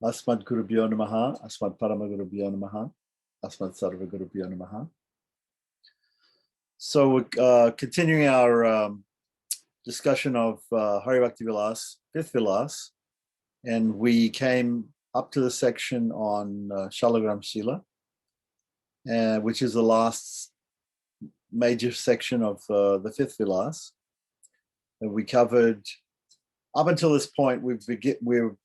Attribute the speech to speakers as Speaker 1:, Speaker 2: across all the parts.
Speaker 1: Asmad Gurubhyo Namaha, Asmad Paramagurubhyo Namaha, Asmad Sarvagurubhyo Namaha. So we're continuing our discussion of Hari Bhakti Vilas, fifth Vilas, and we came up to the section on Shalagram Shila, which is the last major section of the fifth Vilas. And we covered, up until this point, we've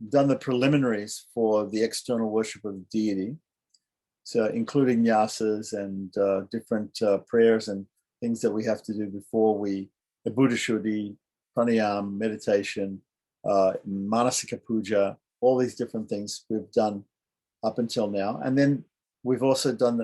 Speaker 1: done the preliminaries for the external worship of the deity, so including yasas and different prayers and things that we have to do before the Buddha Shuddhi, pranayam, meditation, manasika puja, all these different things we've done up until now. And then we've also done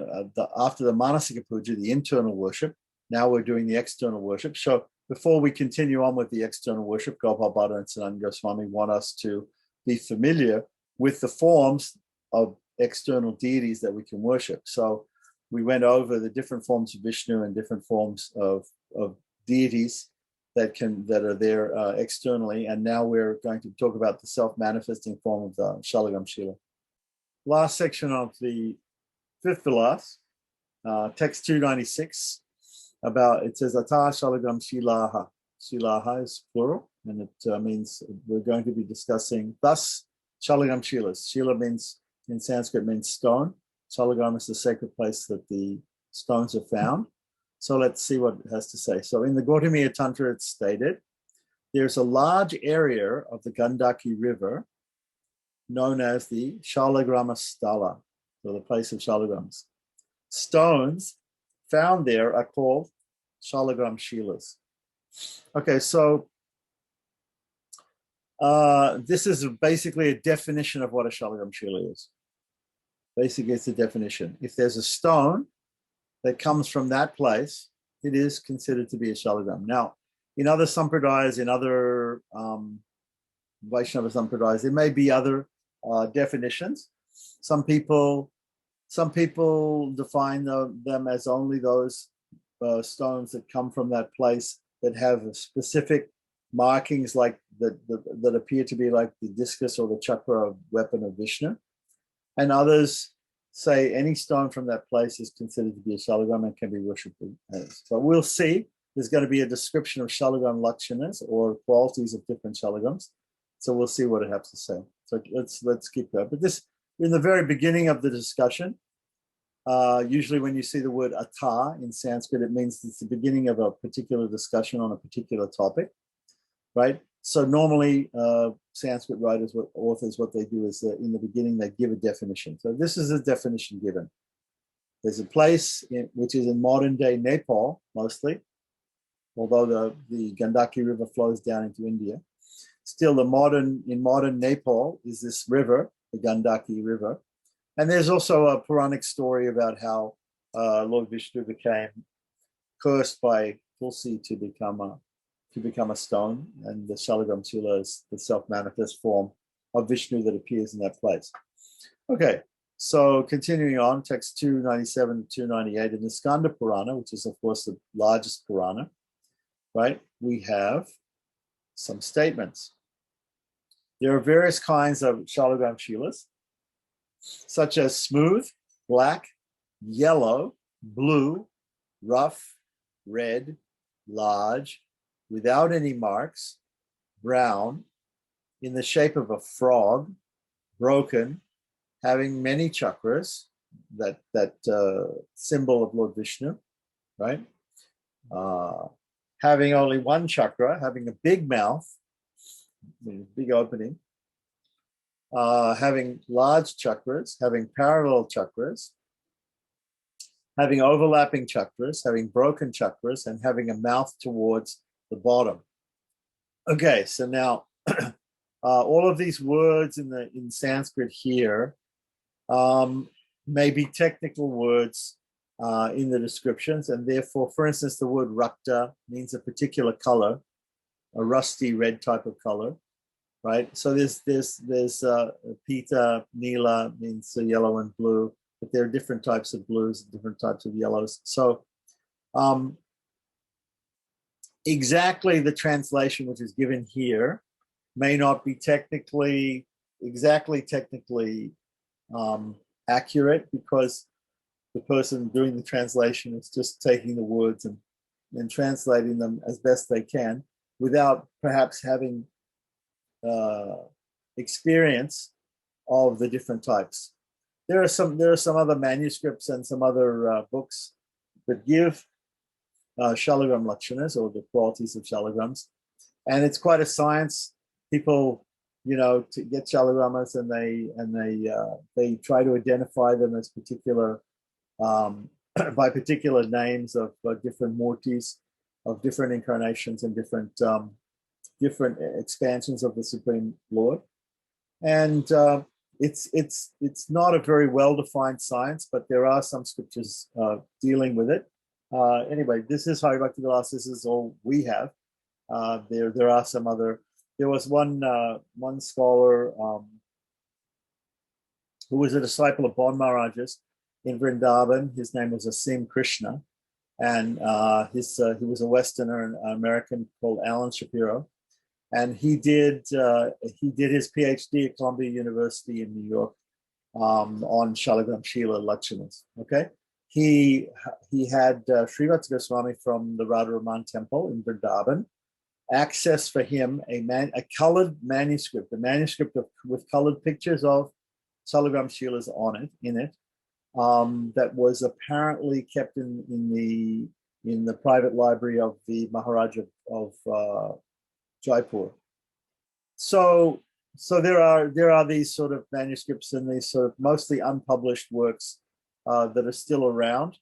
Speaker 1: after the manasika puja, the internal worship. Now we're doing the external worship. So before we continue on with the external worship, Gopal Bhatta and Sanatana Goswami want us to be familiar with the forms of external deities that we can worship. So we went over the different forms of Vishnu and different forms of deities that are there externally. And now we're going to talk about the self-manifesting form of the Shalagam Shila. Last section of the fifth Vilas, text 296, it says Atah Shalagam Shilaha. Shilaha is plural, and it means we're going to be discussing thus Shalagam Shilas. Shila means, in Sanskrit, means stone. Shalagam is the sacred place that the stones are found. So let's see what it has to say. So in the Gautamiya Tantra, it's stated, there's a large area of the Gandaki River known as the Shalagrama Stala, so the place of Shalagrams. Stones found there are called Shalagram Shilas. Okay, so this is basically a definition of what a Shalagram Shila is. Basically, it's a definition. If there's a stone that comes from that place, it is considered to be a Shalagram. Now, in other sampradayas, in other Vaishnava sampradayas, there may be other definitions. Some people define them as only those stones that come from that place that have specific markings like that appear to be like the discus or the chakra weapon of Vishnu. And others say any stone from that place is considered to be a Shalagram and can be worshipped as. So we'll see. There's going to be a description of Shalagram Lakshanas or qualities of different Shalagrams. So we'll see what it has to say. So let's keep going. But this, in the very beginning of the discussion, usually when you see the word Atah in Sanskrit, it means it's the beginning of a particular discussion on a particular topic, right? So normally Sanskrit writers, authors, what they do is in the beginning, they give a definition. So this is a definition given. There's a place which is in modern day Nepal, mostly, although the Gandaki River flows down into India. Still, in modern Nepal is this river, the Gandaki River. And there's also a Puranic story about how Lord Vishnu became cursed by Tulsi to become a stone, and the Shalagram Shila is the self-manifest form of Vishnu that appears in that place. Okay, so continuing on, text 297 to 298 in the Skanda Purana, which is of course the largest Purana, right? We have some statements. There are various kinds of Shalagram Shilas, such as smooth, black, yellow, blue, rough, red, large, without any marks, brown, in the shape of a frog, broken, having many chakras, that symbol of Lord Vishnu, right? Having only one chakra, having a big mouth, big opening, having large chakras, having parallel chakras, having overlapping chakras, having broken chakras, and having a mouth towards the bottom. Okay, so now all of these words in Sanskrit here may be technical words in the descriptions, and therefore, for instance, the word rakta means a particular color, a rusty red type of color, right? So there's pita, nila means yellow and blue, but there are different types of blues, different types of yellows. So exactly the translation which is given here may not be technically exactly technically accurate, because the person doing the translation is just taking the words and translating them as best they can without perhaps having experience of the different types. There are some other manuscripts and some other books that give shalagram lakshanas, or the qualities of shalagrams, and it's quite a science. People, to get shalagramas, and they try to identify them as particular by particular names of different murtis, of different incarnations and different expansions of the Supreme Lord. And it's not a very well-defined science, but there are some scriptures dealing with it. Anyway, this is Hari Bhakti Vilasa. This is all we have. There are some other. There was one scholar who was a disciple of Bon Maharaj's in Vrindavan. His name was Asim Krishna, and he was a Westerner, an American called Alan Shapiro, and he did his PhD at Columbia University in New York on Shalagram Shila Lakshanas. Okay, he had Srivatsa Goswami from the Radha Raman temple in Vrindavan access for him a colored manuscript, with colored pictures of Shalagram Shilas in it. That was apparently kept in the private library of the Maharaja of Jaipur. So there are these sort of manuscripts and these sort of mostly unpublished works that are still around,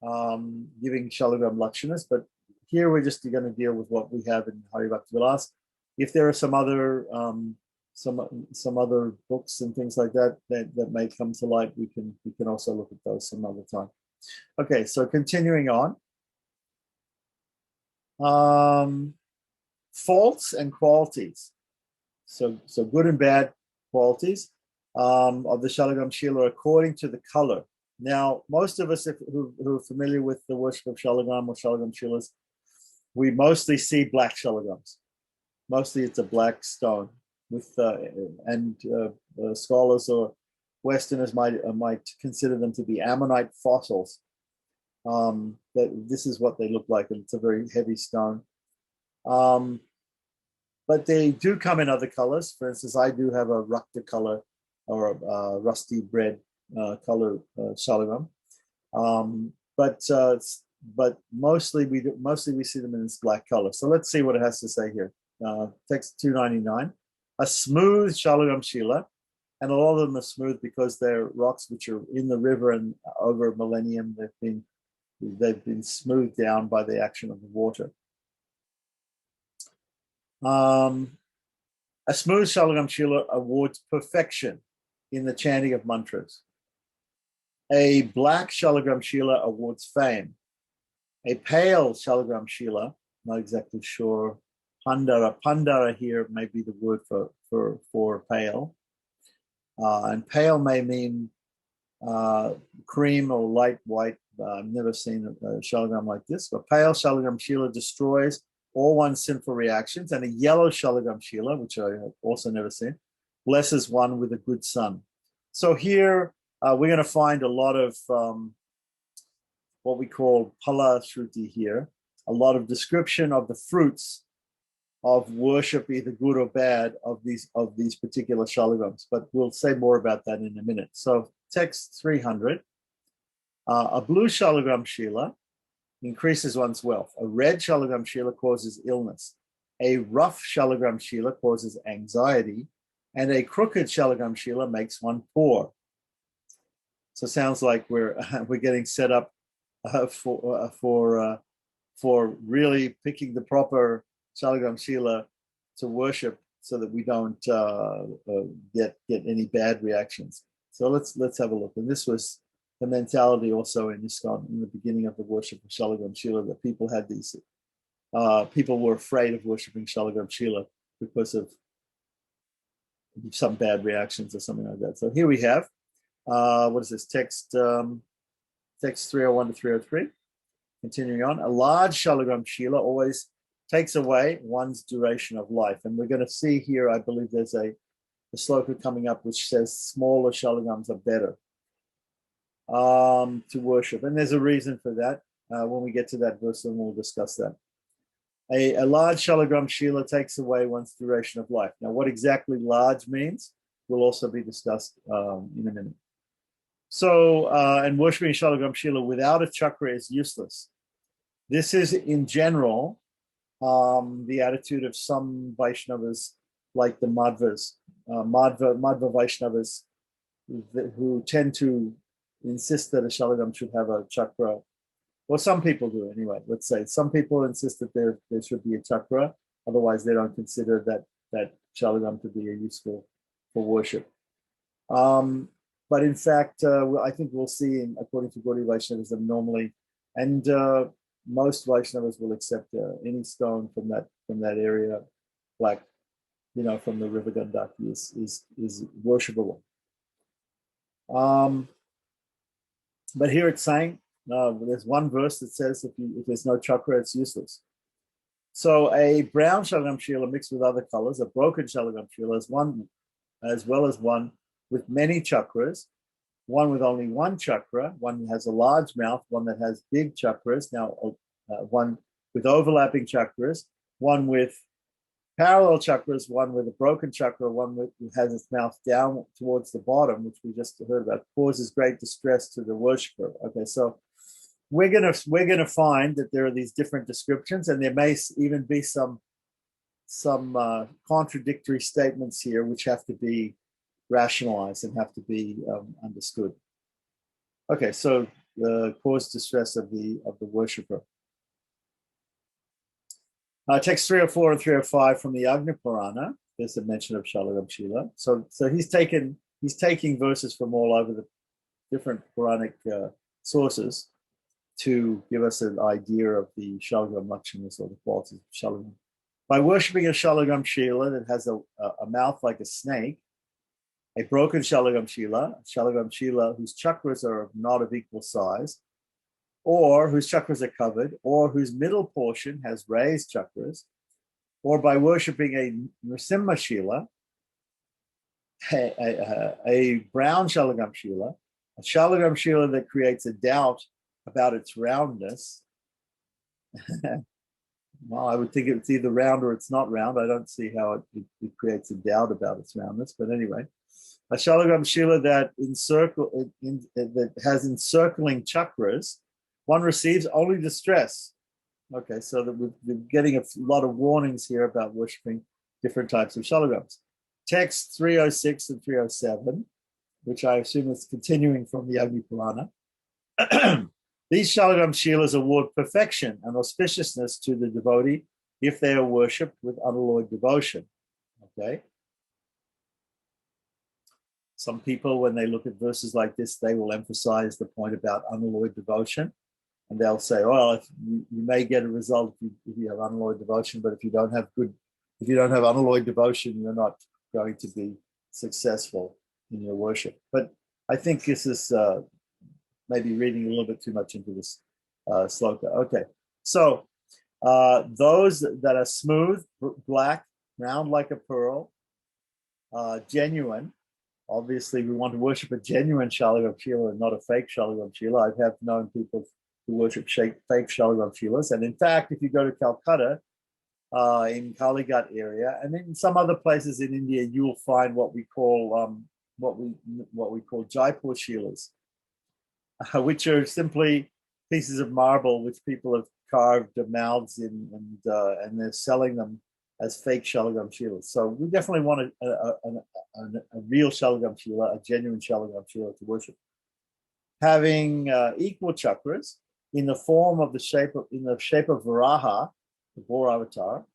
Speaker 1: giving Shalagram Lakshanas. But here we're just going to deal with what we have in Hari Bhakti Vilasa. If there are some other books and things like that may come to light, we can also look at those some other time. Okay, so continuing on. Faults and qualities. So good and bad qualities of the Shalagram Shila according to the color. Now, most of us who are familiar with the worship of Shalagram or Shalagram Shilas, we mostly see black Shalagrams. Mostly it's a black stone with scholars or Westerners might consider them to be ammonite fossils. This is what they look like, and it's a very heavy stone. But they do come in other colors. For instance, I do have a Rakta color, or a rusty red color Shalagram. But mostly we see them in this black color. So let's see what it has to say here. Text 299. A smooth Shalagram Shila, and a lot of them are smooth because they're rocks which are in the river, and over a millennium they've been smoothed down by the action of the water. A smooth Shalagram Shila awards perfection in the chanting of mantras. A black Shalagram Shila awards fame. A pale Shalagram Shila, not exactly sure. Pandara here may be the word for pale. And pale may mean cream or light white. I've never seen a Shalagram like this. But pale Shalagram Shila destroys all one's sinful reactions. And a yellow Shalagram Shila, which I have also never seen, blesses one with a good sun. So here we're going to find a lot of what we call pala shruti here, a lot of description of the fruits of worship, either good or bad, of these particular Shalagrams. But we'll say more about that in a minute. So text 300, a blue Shalagram Shila increases one's wealth. A red Shalagram Shila causes illness. A rough Shalagram Shila causes anxiety. And a crooked Shalagram Shila makes one poor. So it sounds like we're getting set up for really picking the proper Shalagram Shila to worship, so that we don't get any bad reactions. So let's have a look. And this was the mentality also in ISKCON in the beginning of the worship of Shalagram Shila, that people had these. People were afraid of worshiping Shalagram Shila because of some bad reactions or something like that. So here we have what is this text? Text 301 to 303. Continuing on, a large Shalagram Shila always takes away one's duration of life. And we're going to see here, I believe there's a the sloka coming up, which says smaller shalagrams are better to worship. And there's a reason for that. When we get to that verse, then we'll discuss that. A large shalagram shila takes away one's duration of life. Now, what exactly large means will also be discussed in a minute. So, and worshipping shalagram shila without a chakra is useless. This is, in general, the attitude of some Vaishnavas, like the Madhvas, Madhva Vaishnavas, who tend to insist that a shalagram should have a chakra. Well, some people do anyway. Let's say some people insist that there should be a chakra. Otherwise, they don't consider that shalagram to be useful for worship. But in fact, I think we'll see, according to Gaudiya Vaishnavism, normally, and most Vaishnavas will accept any stone from that area, like from the river Gandaki, is worshipable. But here it's saying, there's one verse that says if there's no chakra, it's useless. So a brown shalagram shila mixed with other colors, a broken shalagram shila is one, as well as one with many chakras, one with only one chakra, one that has a large mouth, one that has big chakras, one with overlapping chakras, one with parallel chakras, one with a broken chakra, one who has its mouth down towards the bottom, which we just heard about, causes great distress to the worshiper. Okay, so we're gonna find that there are these different descriptions, and there may even be some contradictory statements here, which have to be rationalized and have to be understood. Okay, so the cause distress of the worshipper. Text 304 and 305 from the Agni Purana. There's a mention of Shalagram Shila. So he's taking verses from all over the different Puranic sources to give us an idea of the Shalagram Lakshanas, or the qualities of Shalagram. By worshipping a Shalagram Shila that has a mouth like a snake, a broken Shalagram Shila whose chakras are not of equal size, or whose chakras are covered, or whose middle portion has raised chakras, or by worshipping a Nrsimha Shila, a brown Shalagram Shila, a Shalagram Shila that creates a doubt about its roundness. Well, I would think it's either round or it's not round. I don't see how it creates a doubt about its roundness, but anyway. A Shalagram Shila that has encircling chakras, one receives only distress. Okay, so that we're getting a lot of warnings here about worshipping different types of shalagrams. Text 306 and 307, which I assume is continuing from the Agni Purana. These shalagram shilas award perfection and auspiciousness to the devotee if they are worshipped with unalloyed devotion. Okay. Some people, when they look at verses like this, they will emphasize the point about unalloyed devotion. And they'll say, well, you may get a result if you have unalloyed devotion, but if you don't have unalloyed devotion, you're not going to be successful in your worship. But I think this is maybe reading a little bit too much into this sloka. Okay, so those that are smooth, black, round like a pearl, genuine. Obviously, we want to worship a genuine Shalagram Shila and not a fake Shalagram Shila. I have known people who worship fake Shalagram Shilas. And in fact, if you go to Calcutta, in Kalighat area, and in some other places in India, you will find what we call Jaipur Shilas, which are simply pieces of marble which people have carved their mouths in, and they're selling them as fake Shalagram Shilas. So we definitely want a real Shalagram Shila, a genuine Shalagram Shila to worship. Having equal chakras in the shape of Varaha, the boar avatar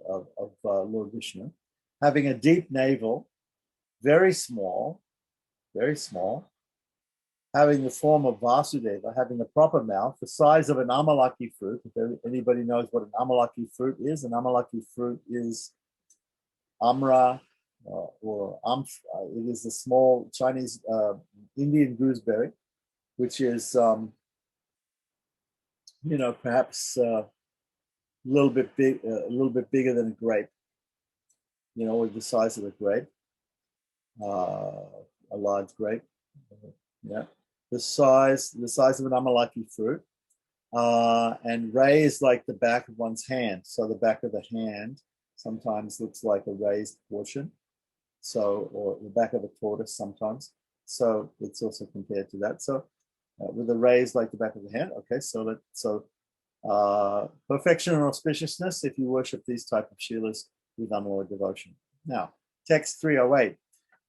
Speaker 1: of Lord Vishnu, having a deep navel, very small, having the form of Vasudeva, having a proper mouth, the size of an amalaki fruit. If anybody knows what an amalaki fruit is, an amalaki fruit is amra, or it is a small Chinese Indian gooseberry, which is perhaps a little bit bigger than a grape, with the size of a grape. a large grape. Yeah, the size of an amalaki fruit, and raised like the back of one's hand. So the back of the hand sometimes looks like a raised portion. So, or the back of a tortoise sometimes. So it's also compared to that. So with a raised like the back of the hand. Okay, perfection and auspiciousness if you worship these type of shilas with unalloyed devotion. Now, text 308.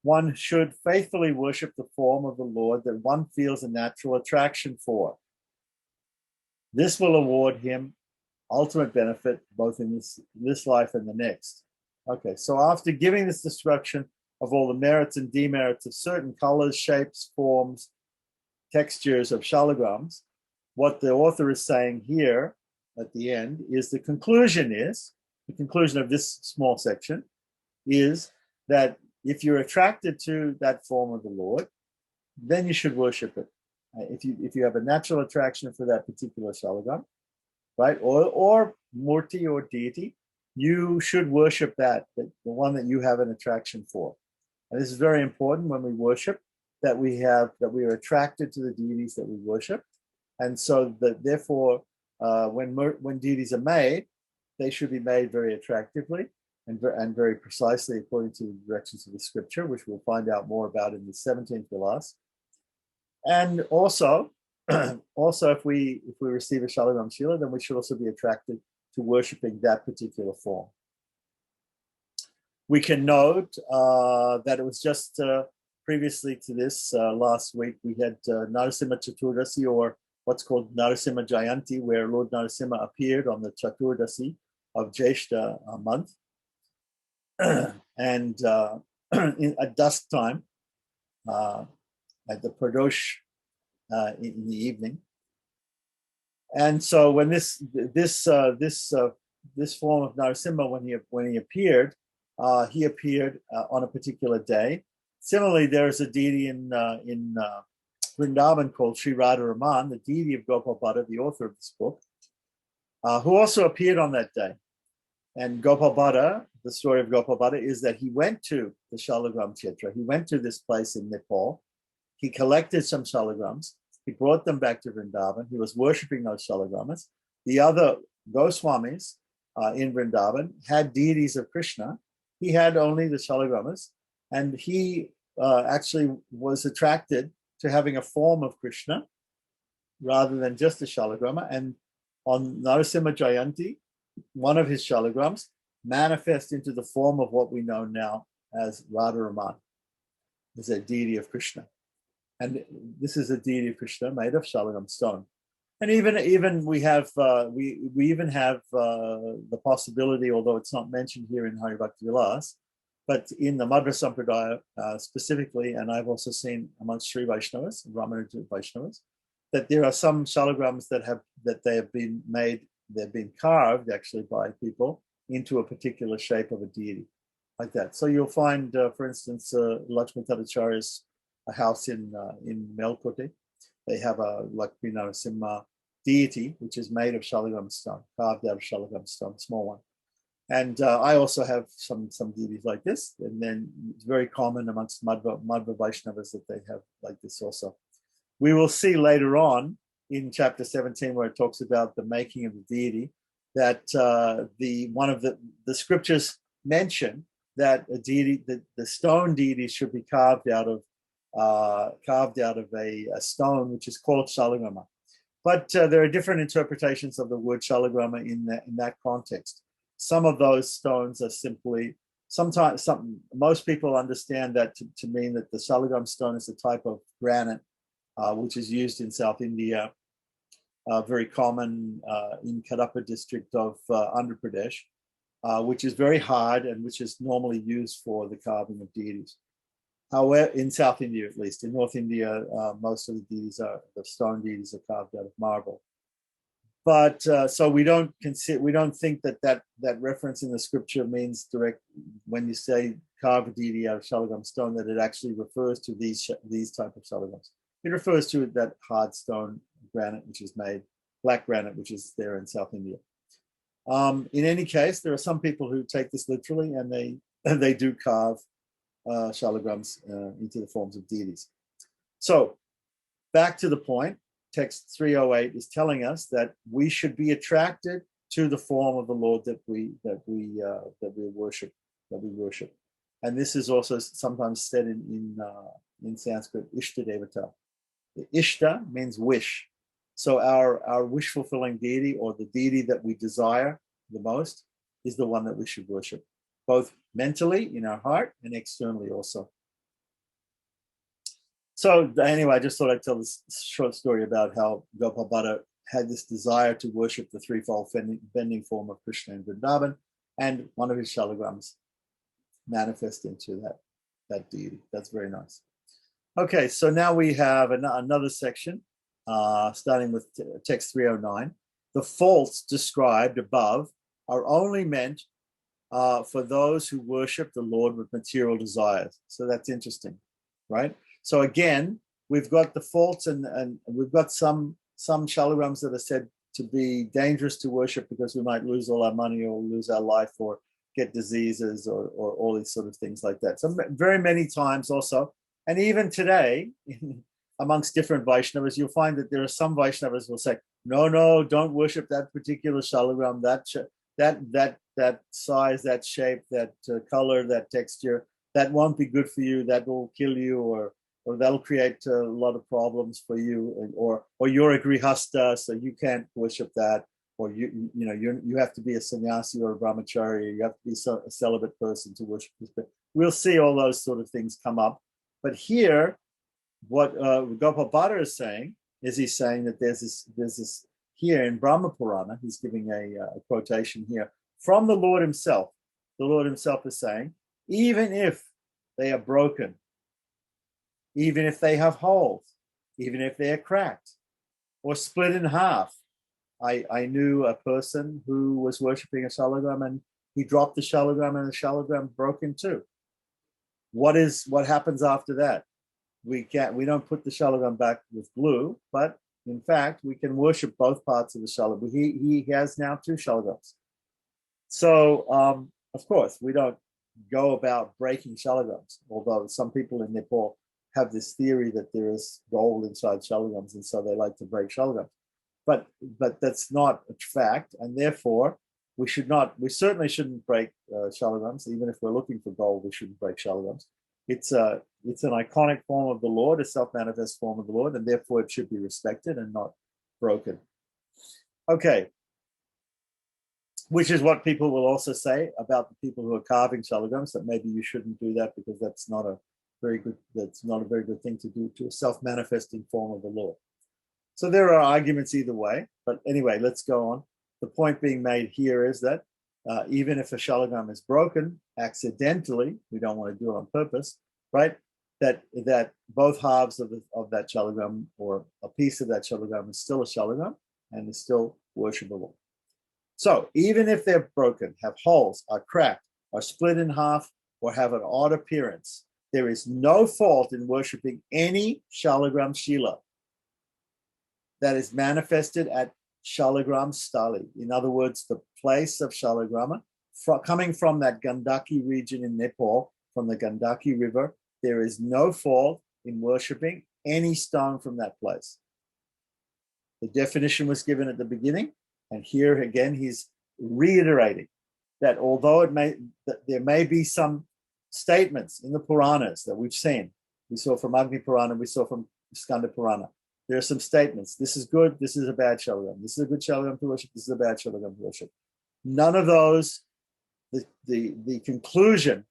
Speaker 1: One should faithfully worship the form of the Lord that one feels a natural attraction for. This will award him ultimate benefit both in this life and the next. Okay, so after giving this description of all the merits and demerits of certain colors, shapes, forms, textures of shalagrams, what the author is saying here at the end is the conclusion of this small section is that if you're attracted to that form of the Lord, then you should worship it. If you have a natural attraction for that particular shalagram, right, or murti or deity, you should worship the one that you have an attraction for. And this is very important when we worship, that we are attracted to the deities that we worship. And so that therefore, when deities are made, they should be made very attractively and very precisely according to the directions of the scripture, which we'll find out more about in the 17th Vilas. And also, if we receive a Shalagram Shila, then we should also be attracted to worshiping that particular form. We can note that it was just previously to this, last week, we had Narasimha Chaturdasi, or what's called Narasimha Jayanti, where Lord Narasimha appeared on the Chaturdasi of Jeshta month. And at dusk time, at the Pradosh in the evening. And so when this form of Narasimha, when he appeared on a particular day. Similarly, there is a deity in Vrindavan called Sri Radha Raman, the deity of Gopal Bhatta, the author of this book, who also appeared on that day. And Gopal Bhatta, the story of Gopal Bhatta is that he went to the Shalagram Kshetra. He went to this place in Nepal. He collected some shalagrams. He brought them back to Vrindavan. He was worshipping those shalagramas. The other Goswamis in Vrindavan had deities of Krishna. He had only the shalagramas. And he actually was attracted to having a form of Krishna rather than just a shalagrama. And on Narasimha Jayanti, one of his shalagrams manifests into the form of what we know now as Radha Raman, as a deity of Krishna. And this is a deity of Krishna made of shalagram stone. And even we have we even have the possibility, although it's not mentioned here in Hari Bhakti Vilas, but in the Madhva Sampradaya specifically, and I've also seen amongst Sri Vaishnavas, Ramanuja Vaishnavas, that there are some shalagrams they've been carved actually by people into a particular shape of a deity, like that. So you'll find, for instance, Lakshmi Tadacharya's a house in Melkote. They have a Lakshmi Narasimha deity, which is made of shalagram stone, carved out of shalagram stone, small one. And I also have some deities like this. And then it's very common amongst Madhva Vaishnavas that they have like this also. We will see later on in chapter 17, where it talks about the making of the deity, that one of the scriptures mention that a deity, the stone deity should be carved out of a stone which is called shalagrama. But there are different interpretations of the word shalagrama in that context. Some of those stones are simply, most people understand that to mean that the shalagram stone is a type of granite which is used in South India, very common in Kadapa district of Andhra Pradesh, which is very hard and which is normally used for the carving of deities. However, in South India at least, in North India, most of the stone deities are carved out of marble. But so we don't think that reference in the scripture means direct, when you say carve a deity out of shalagram stone, that it actually refers to these type of shalagrams. It refers to that hard stone granite, which is made, black granite, which is there in South India. In any case, there are some people who take this literally, and they do carve shalagrams into the forms of deities. So back to the point, text 308 is telling us that we should be attracted to the form of the Lord that we worship, and this is also sometimes said in Sanskrit, Ishta Devata. The Ishta means wish. So our wish fulfilling deity, or the deity that we desire the most, is the one that we should worship, both mentally in our heart and externally also. So anyway, I just thought I'd tell this short story about how Gopal Bhatta had this desire to worship the threefold bending form of Krishna in Vrindavan, and one of his shalagrams manifest into that deity. That's very nice. Okay, so now we have another section, starting with text 309. The faults described above are only meant for those who worship the Lord with material desires. So that's interesting, right? So again, we've got the faults, and we've got some shalagrams that are said to be dangerous to worship because we might lose all our money or lose our life or get diseases or all these sort of things like that. So very many times also, and even today, amongst different Vaishnavas, you'll find that there are some Vaishnavas who will say, no, don't worship that particular shalagram, that size, that shape, that color, that texture, that won't be good for you, that will kill you, or that'll create a lot of problems for you, or you're a grihasta, so you can't worship that, or you have to be a sannyasi or a brahmachari, you have to be a celibate person to worship this. But we'll see all those sort of things come up. But here, what Gopal Bhatta is saying is he's saying that there's this here in Brahma Purana. He's giving a quotation here from the Lord himself. The Lord himself is saying, even if they are broken, even if they have holes, even if they are cracked or split in half. I knew a person who was worshipping a shalagram, and he dropped the shalagram and the shalagram broke in two. What happens after that? We don't put the shalagram back with glue, but in fact, we can worship both parts of the shalagram. He has now two shalagrams. So, of course, we don't go about breaking shalagrams, although some people in Nepal have this theory that there is gold inside shalagrams, and so they like to break shalagrams. But that's not a fact, and therefore we certainly shouldn't break shalagrams. Even if we're looking for gold, we shouldn't break shalagrams. It's an iconic form of the Lord, a self-manifest form of the Lord, and therefore it should be respected and not broken. Okay. Which is what people will also say about the people who are carving shalagrams, that maybe you shouldn't do that because that's not a very good thing to do to a self-manifesting form of the Lord. So there are arguments either way, but anyway, let's go on. The point being made here is that even if a shalagram is broken accidentally, we don't want to do it on purpose, right? That both halves of that shalagram, or a piece of that shalagram, is still a shalagram and is still worshipable. So even if they're broken, have holes, are cracked, are split in half, or have an odd appearance, there is no fault in worshipping any shalagram shila that is manifested at shalagram stali. In other words, the place of shalagrama, coming from that Gandaki region in Nepal, from the Gandaki River, there is no fault in worshipping any stone from that place. The definition was given at the beginning, and here again he's reiterating that although there may be some statements in the Puranas that we've seen, we saw from Agni Purana, we saw from Skanda Purana, there are some statements. This is good, this is a bad shalagram. This is a good shalagram to worship, this is a bad shalagram to worship. None of those, the conclusion,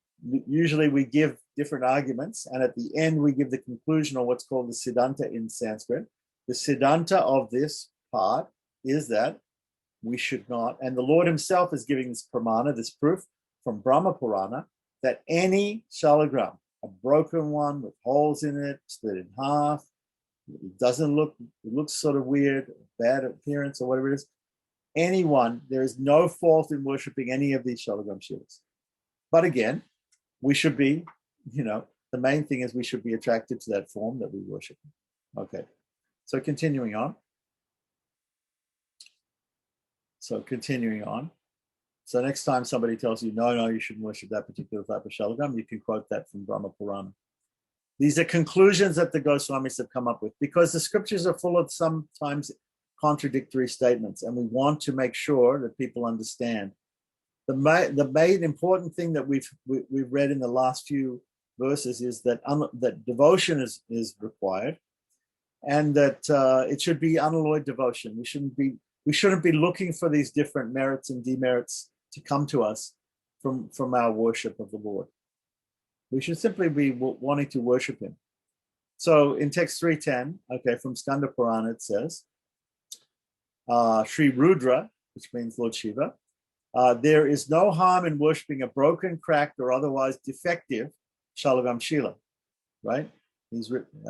Speaker 1: usually we give different arguments, and at the end we give the conclusion, or what's called the Siddhanta in Sanskrit. The Siddhanta of this part is that we should not, and the Lord himself is giving this pramana, this proof from Brahma Purana, that any shalagram, a broken one with holes in it, split in half, it looks sort of weird, bad appearance or whatever it is, there is no fault in worshipping any of these shalagram shilas. But again, we should be, the main thing is we should be attracted to that form that we worship. Okay, so continuing on. So next time somebody tells you, no, you shouldn't worship that particular type of Shalagram, you can quote that from Brahma Purana. These are conclusions that the Goswamis have come up with, because the scriptures are full of sometimes contradictory statements, and we want to make sure that people understand. The main important thing that we've read in the last few verses is that that devotion is required, and that it should be unalloyed devotion. We shouldn't be looking for these different merits and demerits to come to us from our worship of the Lord. We should simply be wanting to worship him. So in text 310, okay, from Skanda Purana, it says, Sri Rudra, which means Lord Shiva, there is no harm in worshipping a broken, cracked, or otherwise defective Shalagam Shila, right? He's written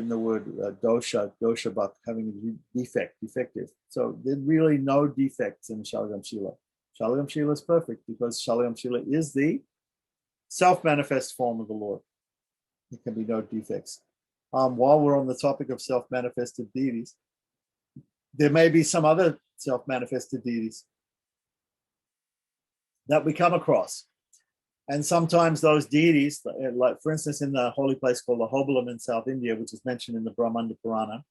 Speaker 1: the word dosha, but having a defective. So there's really no defects in Shalagam Shila. Shalagam Shila is perfect because Shalagam Shila is the self-manifest form of the Lord. There can be no defects. While we're on the topic of self-manifested deities, there may be some other self-manifested deities that we come across. And sometimes those deities, like for instance, in the holy place called the Hobalam in South India, which is mentioned in the Brahmanda Purana,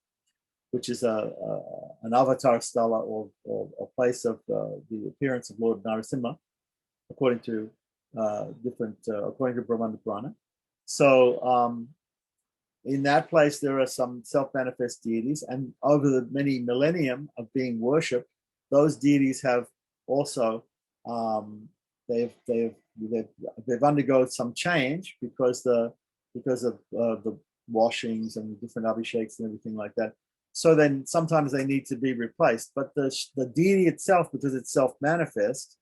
Speaker 1: which is an avatar stala or a place of the appearance of Lord Narasimha, according to Brahmanda Purana. So in that place, there are some self-manifest deities, and over the many millennium of being worshipped, those deities have also they've undergone some change because of the washings and the different abhisheks and everything like that. So then sometimes they need to be replaced, but the deity itself, because it's self-manifest,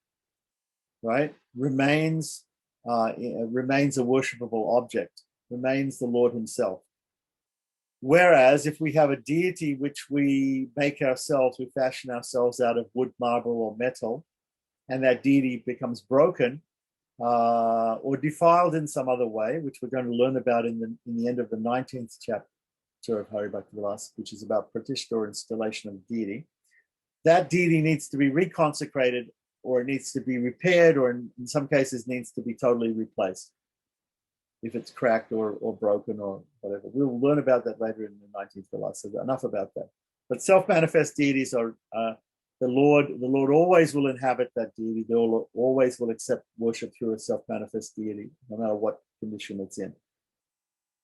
Speaker 1: right, remains a worshipable object, remains the Lord himself. Whereas if we have a deity which we make ourselves, we fashion ourselves out of wood, marble, or metal, and that deity becomes broken or defiled in some other way, which we're going to learn about in the end of the 19th chapter of Hari Bhakti Vilasa, which is about pratishtha or installation of a deity. That deity needs to be reconsecrated, or it needs to be repaired, or in some cases needs to be totally replaced if it's cracked or broken or whatever. We'll learn about that later in the 19th Vilasa. So enough about that. But self-manifest deities are the Lord always will inhabit that deity. The Lord always will accept worship through a self-manifest deity, no matter what condition it's in.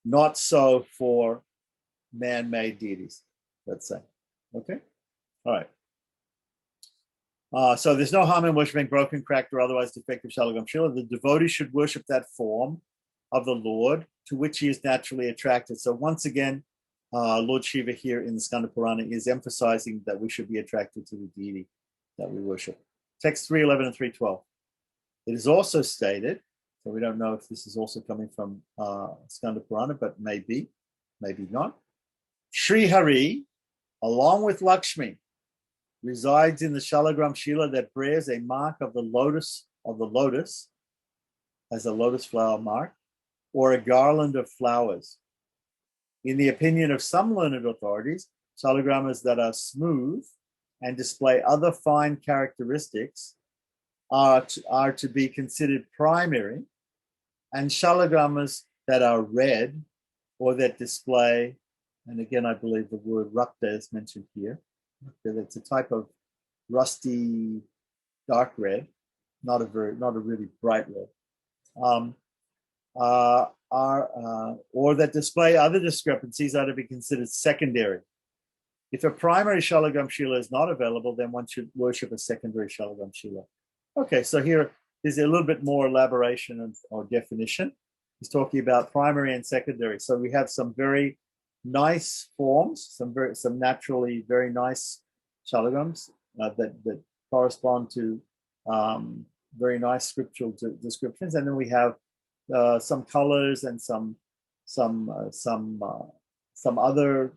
Speaker 1: Not so for man-made deities, let's say. Okay? All right. So there's no harm in worshiping broken, cracked, or otherwise defective Shalagam Shila. The devotee should worship that form of the Lord to which he is naturally attracted. So once again, Lord Shiva here in the Skanda Purana is emphasizing that we should be attracted to the deity that we worship. Text 311 and 312. It is also stated, so we don't know if this is also coming from Skanda Purana, but maybe not. Sri Hari, along with Lakshmi, resides in the Shalagram Shila that bears a mark of the lotus as a lotus flower mark, or a garland of flowers. In the opinion of some learned authorities, shalagramas that are smooth and display other fine characteristics are to be considered primary, and shalagramas that are red or that display, and again I believe the word rakta is mentioned here, it's a type of rusty dark red, not a really bright red, or that display other discrepancies are to be considered secondary. If a primary Shalagam Shila is not available, then one should worship a secondary Shalagam Shila. Okay, so here is a little bit more elaboration or definition. He's talking about primary and secondary. So we have some very nice forms, some naturally very nice Shalagams that correspond to very nice scriptural descriptions, and then we have some colors and some other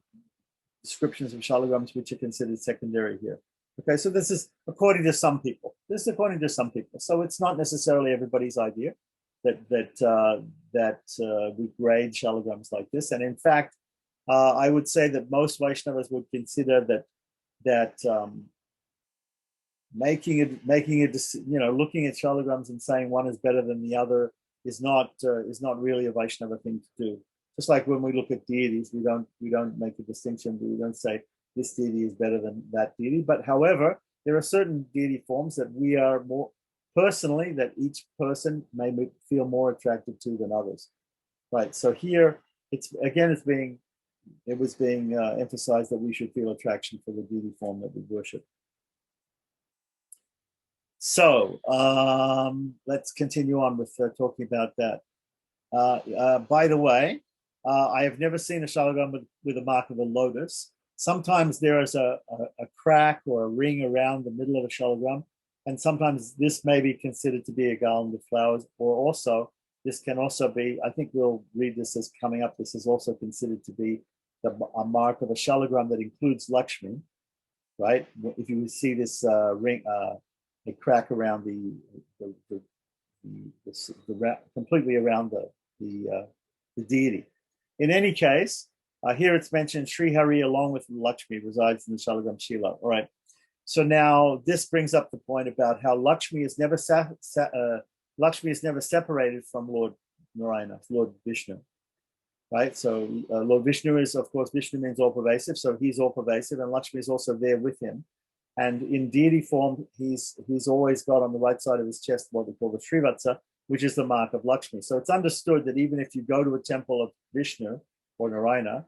Speaker 1: descriptions of shalagrams which are considered secondary here. Okay, so this is according to some people. So it's not necessarily everybody's idea that we grade shalagrams like this. And in fact, I would say that most Vaishnavas would consider that looking at shalagrams and saying one is better than the other is not really a Vaishnava thing to do. Just like when we look at deities, we don't make a distinction. We don't say this deity is better than that deity. But however, there are certain deity forms that we are more personally, that each person may feel more attracted to than others. Right. So here it was being emphasized that we should feel attraction for the deity form that we worship. So let's continue on with talking about that. By the way, I have never seen a shalagram with a mark of a lotus. Sometimes there is a crack or a ring around the middle of a shalagram, and sometimes this may be considered to be a garland of flowers, or also this can also be, I think we'll read this as coming up, this is also considered to be a mark of a shalagram that includes Lakshmi, right? If you see this ring, a crack around completely around the deity. In any case, here it's mentioned Sri Hari along with Lakshmi resides in the Shalagram Shila. All right. So now this brings up the point about how Lakshmi is never separated from Lord Narayana, Lord Vishnu. Right. So Lord Vishnu is, of course, Vishnu means all pervasive. So he's all pervasive, and Lakshmi is also there with him. And in deity form, he's always got on the right side of his chest what we call the Srivatsa, which is the mark of Lakshmi. So it's understood that even if you go to a temple of Vishnu or Narayana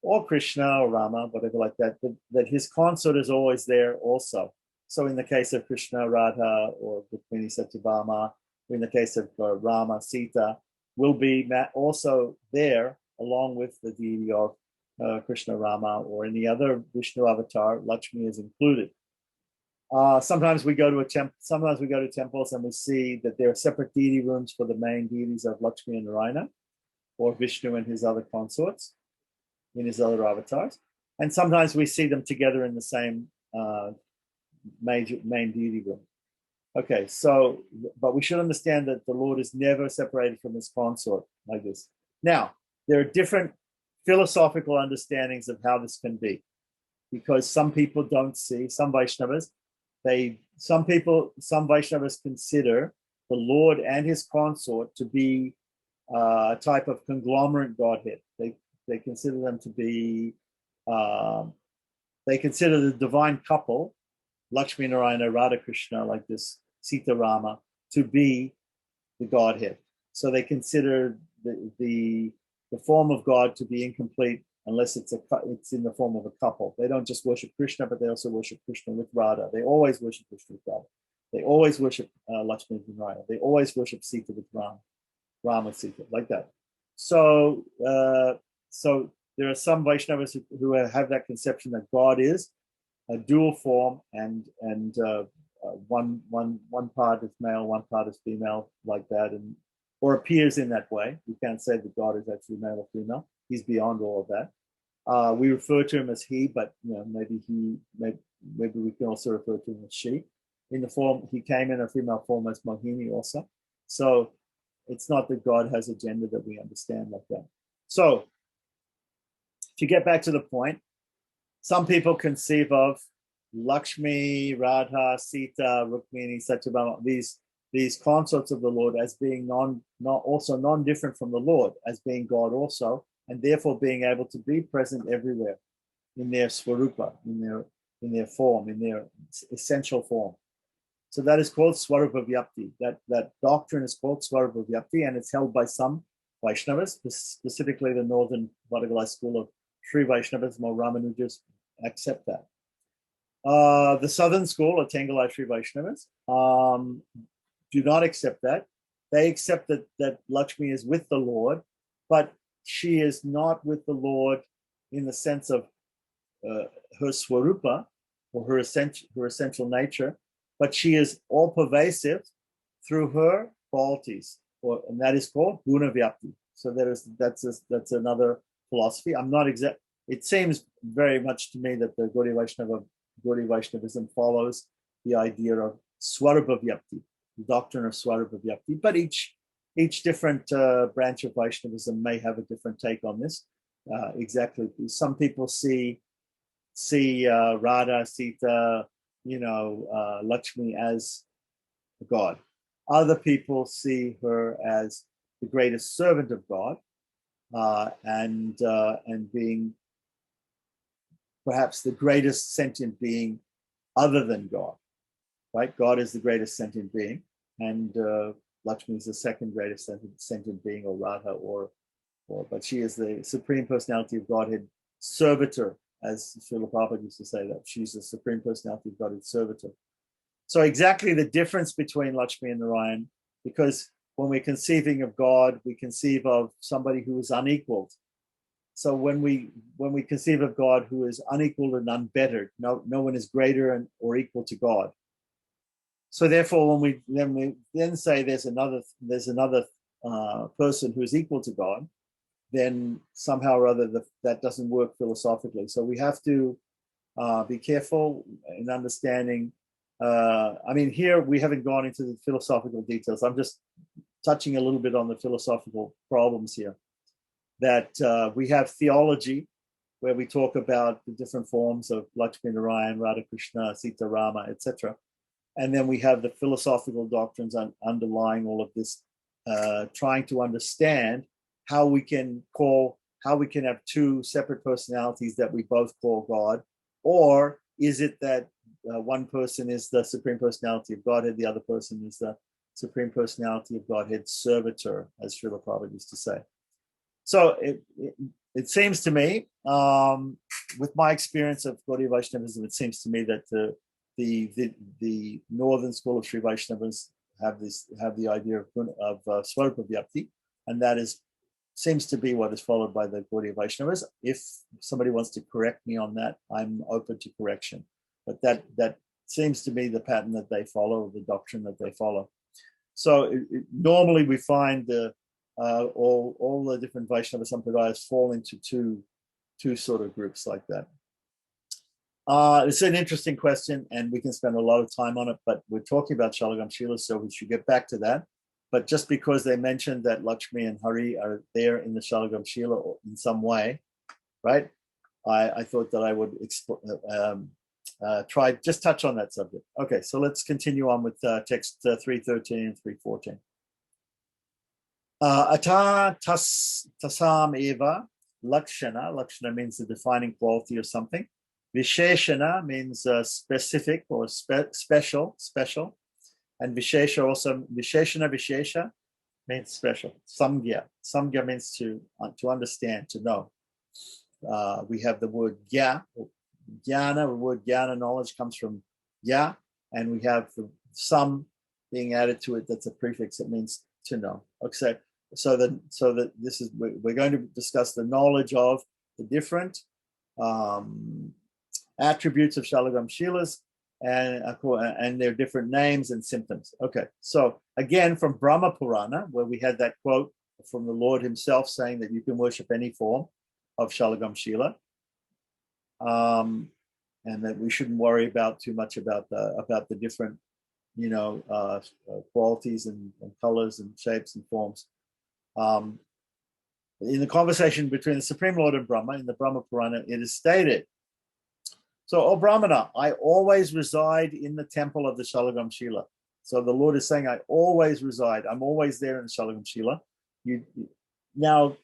Speaker 1: or Krishna or Rama, whatever like that, that his consort is always there also. So in the case of Krishna, Radha, or Rukmini, Satyabhama, in the case of Rama, Sita, will be also there along with the deity of Krishna, Rama, or any other Vishnu avatar. Lakshmi is included. Sometimes we go to temples and we see that there are separate deity rooms for the main deities of Lakshmi and Narayana, or Vishnu and his other consorts, in his other avatars. And sometimes we see them together in the same main deity room. Okay, so, but we should understand that the Lord is never separated from his consort like this. Now, there are different philosophical understandings of how this can be, because some people don't see, some Vaishnavas consider the Lord and his consort to be a type of conglomerate Godhead. They consider them to be, they consider the divine couple, Lakshmi Narayana, Radha Krishna, like this, Sita Rama, to be the Godhead. So they consider the form of God to be incomplete unless it's in the form of a couple. They don't just worship Krishna, but they also worship Krishna with Radha. They always worship Krishna with Radha. They always worship Lakshmi with Narayana. They always worship Sita with Rama, Rama with Sita, like that. So there are some Vaishnavas who have that conception that God is a dual form, and one part is male, one part is female, like that, or appears in that way. You can't say that God is actually male or female. He's beyond all of that. We refer to him as he, but maybe we can also refer to him as she. In the form, he came in a female form as Mohini also. So it's not that God has a gender that we understand like that. So to get back to the point, some people conceive of Lakshmi, Radha, Sita, Rukmini, Satyabhama, these consorts of the Lord as being non-different from the Lord, as being God also, and therefore being able to be present everywhere in their swarupa, in their form, in their essential form. So that is called Swarupa Vyapti. That doctrine is called Swarupa Vyapti, and it's held by some Vaishnavas, specifically the Northern Vadagalai school of Sri Vaishnavas, more Ramanujas accept that. The Southern school of Tengalai Sri Vaishnavas do not accept that. They accept that Lakshmi is with the Lord, but she is not with the Lord in the sense of her swarupa, or her essential nature, but she is all pervasive through her qualities, and that is called guna vyapti. So that's another philosophy. I'm not exact. It seems very much to me that the Gaudiya Vaishnavism follows the idea of Swarupa Vyapti, the doctrine of Swarupa Vyapti. But each different branch of Vaishnavism may have a different take on this. Exactly. Some people see Radha, Sita, Lakshmi as a god. Other people see her as the greatest servant of God, and being perhaps the greatest sentient being other than God. Right? God is the greatest sentient being, and Lakshmi is the second greatest sentient being, or Radha, but she is the supreme personality of Godhead servitor, as Srila Prabhupada used to say, that she's the supreme personality of Godhead servitor. So exactly the difference between Lakshmi and Narayan, because when we're conceiving of God, we conceive of somebody who is unequaled. So when we conceive of God who is unequaled and unbettered, no one is greater or equal to God. So therefore, when we then say there's another person who is equal to God, then somehow or other that doesn't work philosophically. So we have to be careful in understanding. Here we haven't gone into the philosophical details. I'm just touching a little bit on the philosophical problems here. That we have theology, where we talk about the different forms of Lakshmi Narayan, Radha Krishna, Sita Rama, etc. And then we have the philosophical doctrines underlying all of this, trying to understand how we can have two separate personalities that we both call God, or is it that one person is the supreme personality of Godhead, the other person is the supreme personality of Godhead servitor, as Srila Prabhupada used to say. So it seems to me, with my experience of Gaudiya Vaishnavism, it seems to me that the northern school of Sri Vaishnavas have the idea of Svarupa Vyapti, and that seems to be what is followed by the Gaudiya Vaishnavas. If somebody wants to correct me on that, I'm open to correction. But that seems to be the pattern that they follow, the doctrine that they follow. So normally we find all the different Vaishnava sampradayas fall into two sort of groups like that. It's an interesting question, and we can spend a lot of time on it, but we're talking about Shalagram Shila, so we should get back to that. But just because they mentioned that Lakshmi and Hari are there in the Shalagram Shila in some way, right? I thought that I would touch on that subject. Okay, so let's continue on with text 313 and 314. Ata tasam eva lakshana. Lakshana means the defining quality of something. Visheshana means specific or special. And Vishesha also, Vishesha means special. Samgya means to understand, to know. We have the word gya. Jnana, the word jnana, knowledge, comes from ya, and we have the sam being added to it. That's a prefix. It means to know. Okay, so that this is, we're going to discuss the knowledge of the different attributes of Shalagram Shilas and their different names and symptoms. Okay, so again from Brahma Purana, where we had that quote from the Lord himself saying that you can worship any form of Shalagram Shila, and that we shouldn't worry about too much about the different qualities and colors and shapes and forms. In the conversation between the Supreme Lord and Brahma, in the Brahma Purana, it is stated, so, O Brahmana, I always reside in the temple of the Shalagram Shila. So the Lord is saying, I always reside. I'm always there in the Shalagram Shila. Now,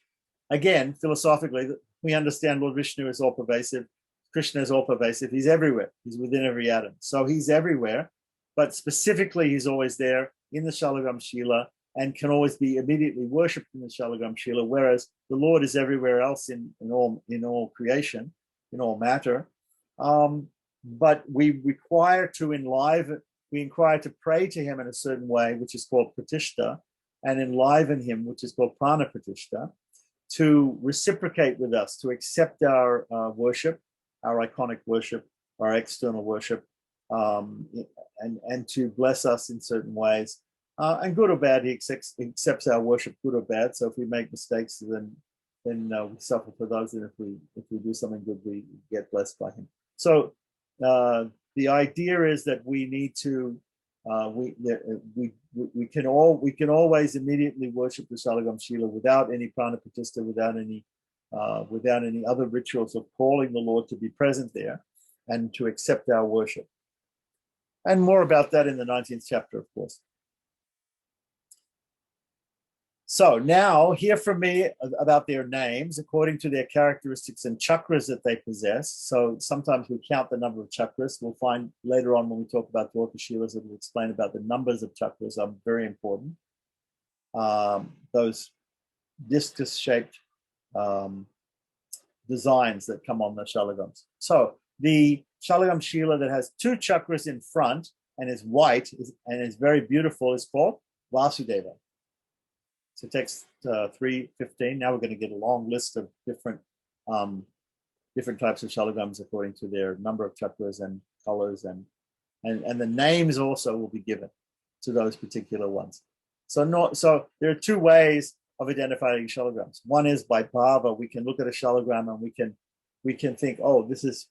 Speaker 1: again, philosophically, we understand Lord Vishnu is all pervasive. Krishna is all pervasive. He's everywhere. He's within every atom. So he's everywhere. But specifically, he's always there in the Shalagram Shila and can always be immediately worshipped in the Shalagram Shila, whereas the Lord is everywhere else in all creation, in all matter. But we require to pray to him in a certain way, which is called pratishta, and enliven him, which is called prana pratishta, to reciprocate with us, to accept our worship, our iconic worship, our external worship, and to bless us in certain ways. And good or bad, he accepts our worship, good or bad. So if we make mistakes, then we suffer for those, and if we do something good, we get blessed by him. So the idea is that we need to we can always immediately worship the Shalagram Shila without any prana pratishta, without any other rituals of calling the Lord to be present there and to accept our worship. And more about that in the 19th chapter, of course. So now hear from me about their names according to their characteristics and chakras that they possess. So sometimes we count the number of chakras. We'll find later on when we talk about Dwarka Shilas, it will explain about the numbers of chakras are very important. Those discus-shaped designs that come on the Shalagams. So the Shalagam Shila that has 2 chakras in front and is white and is very beautiful is called Vasudeva. So text 3:15. Now we're going to get a long list of different types of Shalagams according to their number of chakras and colors, and the names also will be given to those particular ones. So there are 2 ways of identifying Shalagams. One is by bhava. We can look at a Shalagram and we can think, oh, this is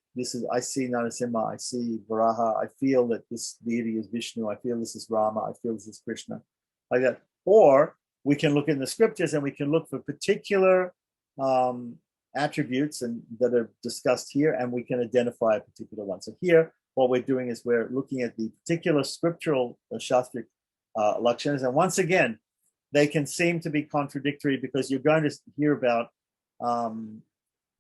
Speaker 1: I see Narasimha, I see Varaha, I feel that this deity is Vishnu, I feel this is Rama, I feel this is Krishna, like that. Or we can look in the scriptures and we can look for particular attributes and that are discussed here, and we can identify a particular one. So here, what we're doing is we're looking at the particular scriptural shastric lakshanas, and once again, they can seem to be contradictory because you're going to hear about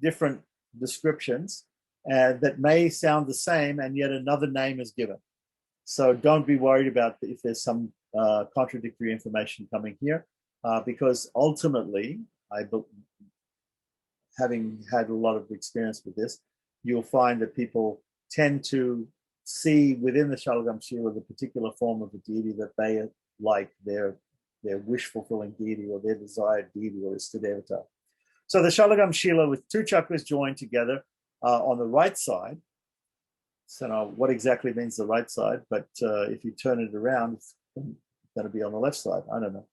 Speaker 1: different descriptions that may sound the same, and yet another name is given. So don't be worried about if there's some contradictory information coming here, because ultimately, having had a lot of experience with this, you'll find that people tend to see within the Shalagam Shila the particular form of the deity that they like, their wish-fulfilling deity or their desired deity or Istadevata. So the Shalagam Shila with 2 chakras joined together on the right side. So now what exactly means the right side, but if you turn it around, it's going to be on the left side. I don't know.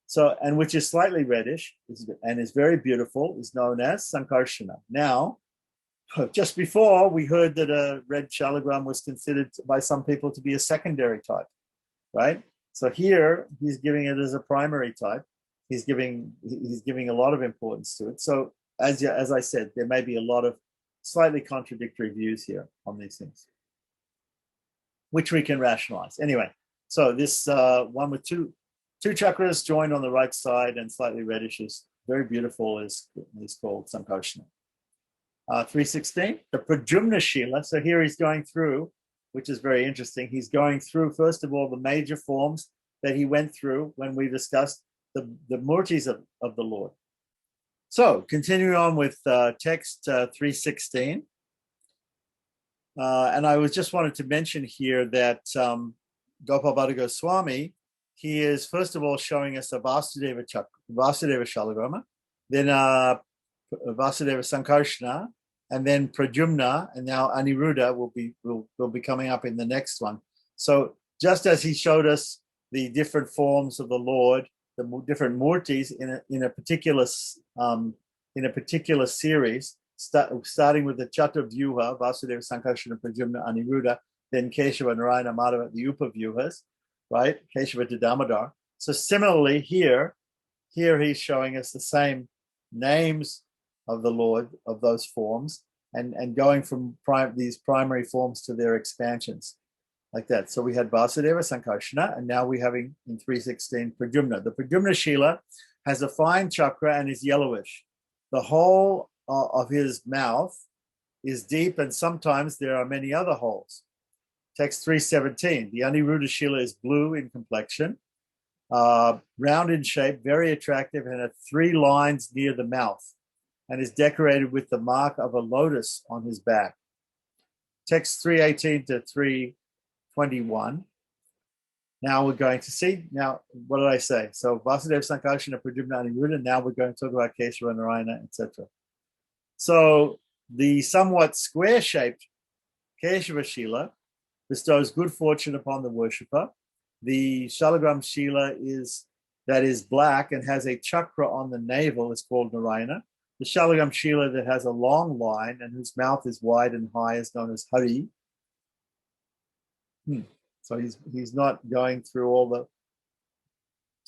Speaker 1: So, and which is slightly reddish and is very beautiful, is known as Sankarshana. Now, just before we heard that a red Shalagram was considered by some people to be a secondary type, right? So here he's giving it as a primary type. He's giving a lot of importance to it. So as I said, there may be a lot of slightly contradictory views here on these things, which we can rationalize. Anyway, so this one with two chakras joined on the right side and slightly reddish is very beautiful, is called Sankarshana. 3:16, the Pradyumna Shila. So here he's going through, which is very interesting. He's going through, first of all, the major forms that he went through when we discussed the murtis of the Lord. So continuing on with text 3:16. And I just wanted to mention here that Gopal Bhatta Goswami, he is first of all showing us a Vasudeva Shalagrama, then Vasudeva Sankarshana, and then Pradyumna, and now Aniruddha will be coming up in the next one. So just as he showed us the different forms of the Lord, the different murtis in a particular series, starting with the Chatavyuha, Vasudeva, Sankarshana, Pradyumna, Aniruddha, then Keshava, Narayana, Madhava, the Upavyuhas, right? Keshava to Damodar. So similarly here he's showing us the same names of the Lord of those forms and going from these primary forms to their expansions like that. So we had Vasudeva, Sankarshana, and now we're having in 3:16 Pradyumna. The Pradyumna Shila has a fine chakra and is yellowish. The whole of his mouth is deep, and sometimes there are many other holes. Text 3:17, the Aniruddha Shila is blue in complexion, round in shape, very attractive, and had 3 lines near the mouth, and is decorated with the mark of a lotus on his back. Text 3:18 to 3:21. Now we're going to see, now what did I say? So Vasudeva, Sankarshana, Pradyumna, Aniruddha. Now we're going to talk about Keshava, Narayana, etc. So the somewhat square-shaped Keshava Shila bestows good fortune upon the worshipper. The Shalagram Shila that is black and has a chakra on the navel is called Narayana. The Shalagram Shila that has a long line and whose mouth is wide and high is known as Hari. So he's not going through all the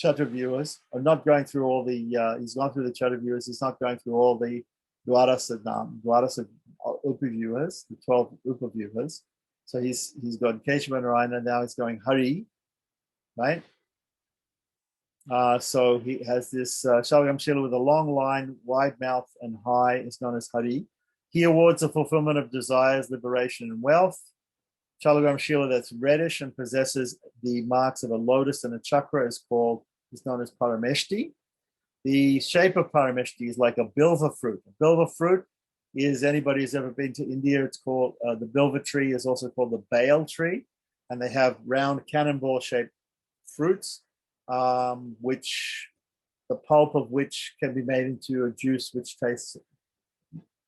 Speaker 1: Chatavyuhas, or not going through all the, he's gone through the Chatavyuhas, he's not going through all the Dwarasa Upavyuhas, the 12 Upavyuhas. So he's got Keshava Narayana, now he's going Hari, right? So he has this Shalagram Shila with a long line, wide mouth, and high is known as Hari. He awards the fulfillment of desires, liberation, and wealth. Shalagram Shila that's reddish and possesses the marks of a lotus and a chakra is known as Parameshti. The shape of Parameshti is like a bilva fruit. A bilva fruit is, anybody who's ever been to India, it's called, the bilva tree is also called the bael tree. And they have round cannonball shaped fruits, which the pulp of which can be made into a juice which tastes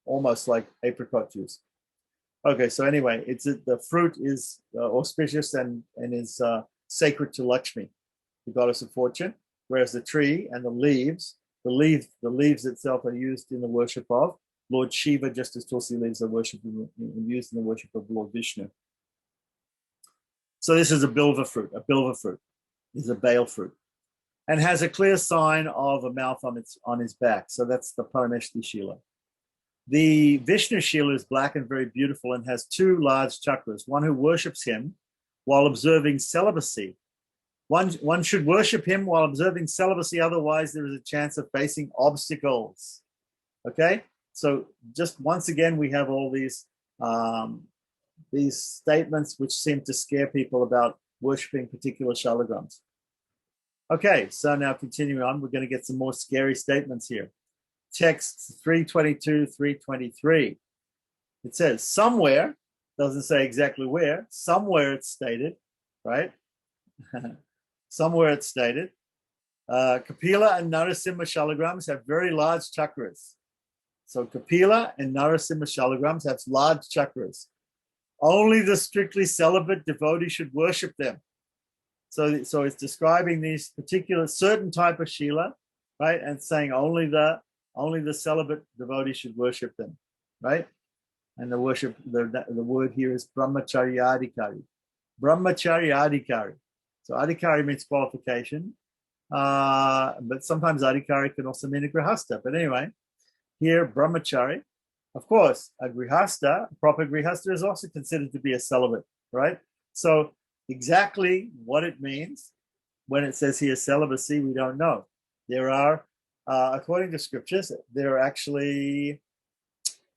Speaker 1: almost like apricot juice. Okay, so anyway, the fruit is auspicious and is sacred to Lakshmi, the goddess of fortune, whereas the tree and the leaves itself are used in the worship of Lord Shiva, just as Tulsi leaves are used in the worship of Lord Vishnu. So this is a bilva fruit. A bilva fruit is a bael fruit, and has a clear sign of a mouth on his back. So that's the Parameshti Shila. The Vishnu Shila is black and very beautiful and has two large chakras. One who worships him while observing celibacy. One should worship him while observing celibacy, otherwise there is a chance of facing obstacles. Okay, so just once again we have all these statements which seem to scare people about worshipping particular shalagrams. Okay, so now continuing on, we're going to get some more scary statements here. Text 322, 323. It says somewhere, doesn't say exactly where, somewhere it's stated, right? Somewhere it's stated, Kapila and Narasimha shalagrams have very large chakras. So Kapila and Narasimha shalagrams have large chakras. Only the strictly celibate devotee should worship them. So it's describing these particular certain type of shila, right? And saying only the celibate devotee should worship them, right? And the word here is brahmacharyadikari. Brahmacharyadikari. So adhikari means qualification, but sometimes adhikari can also mean a grihasta. But anyway, here brahmachari. Of course, a proper grihasta is also considered to be a celibate, right? So exactly what it means when it says here celibacy, we don't know. There are, according to scriptures, there are actually,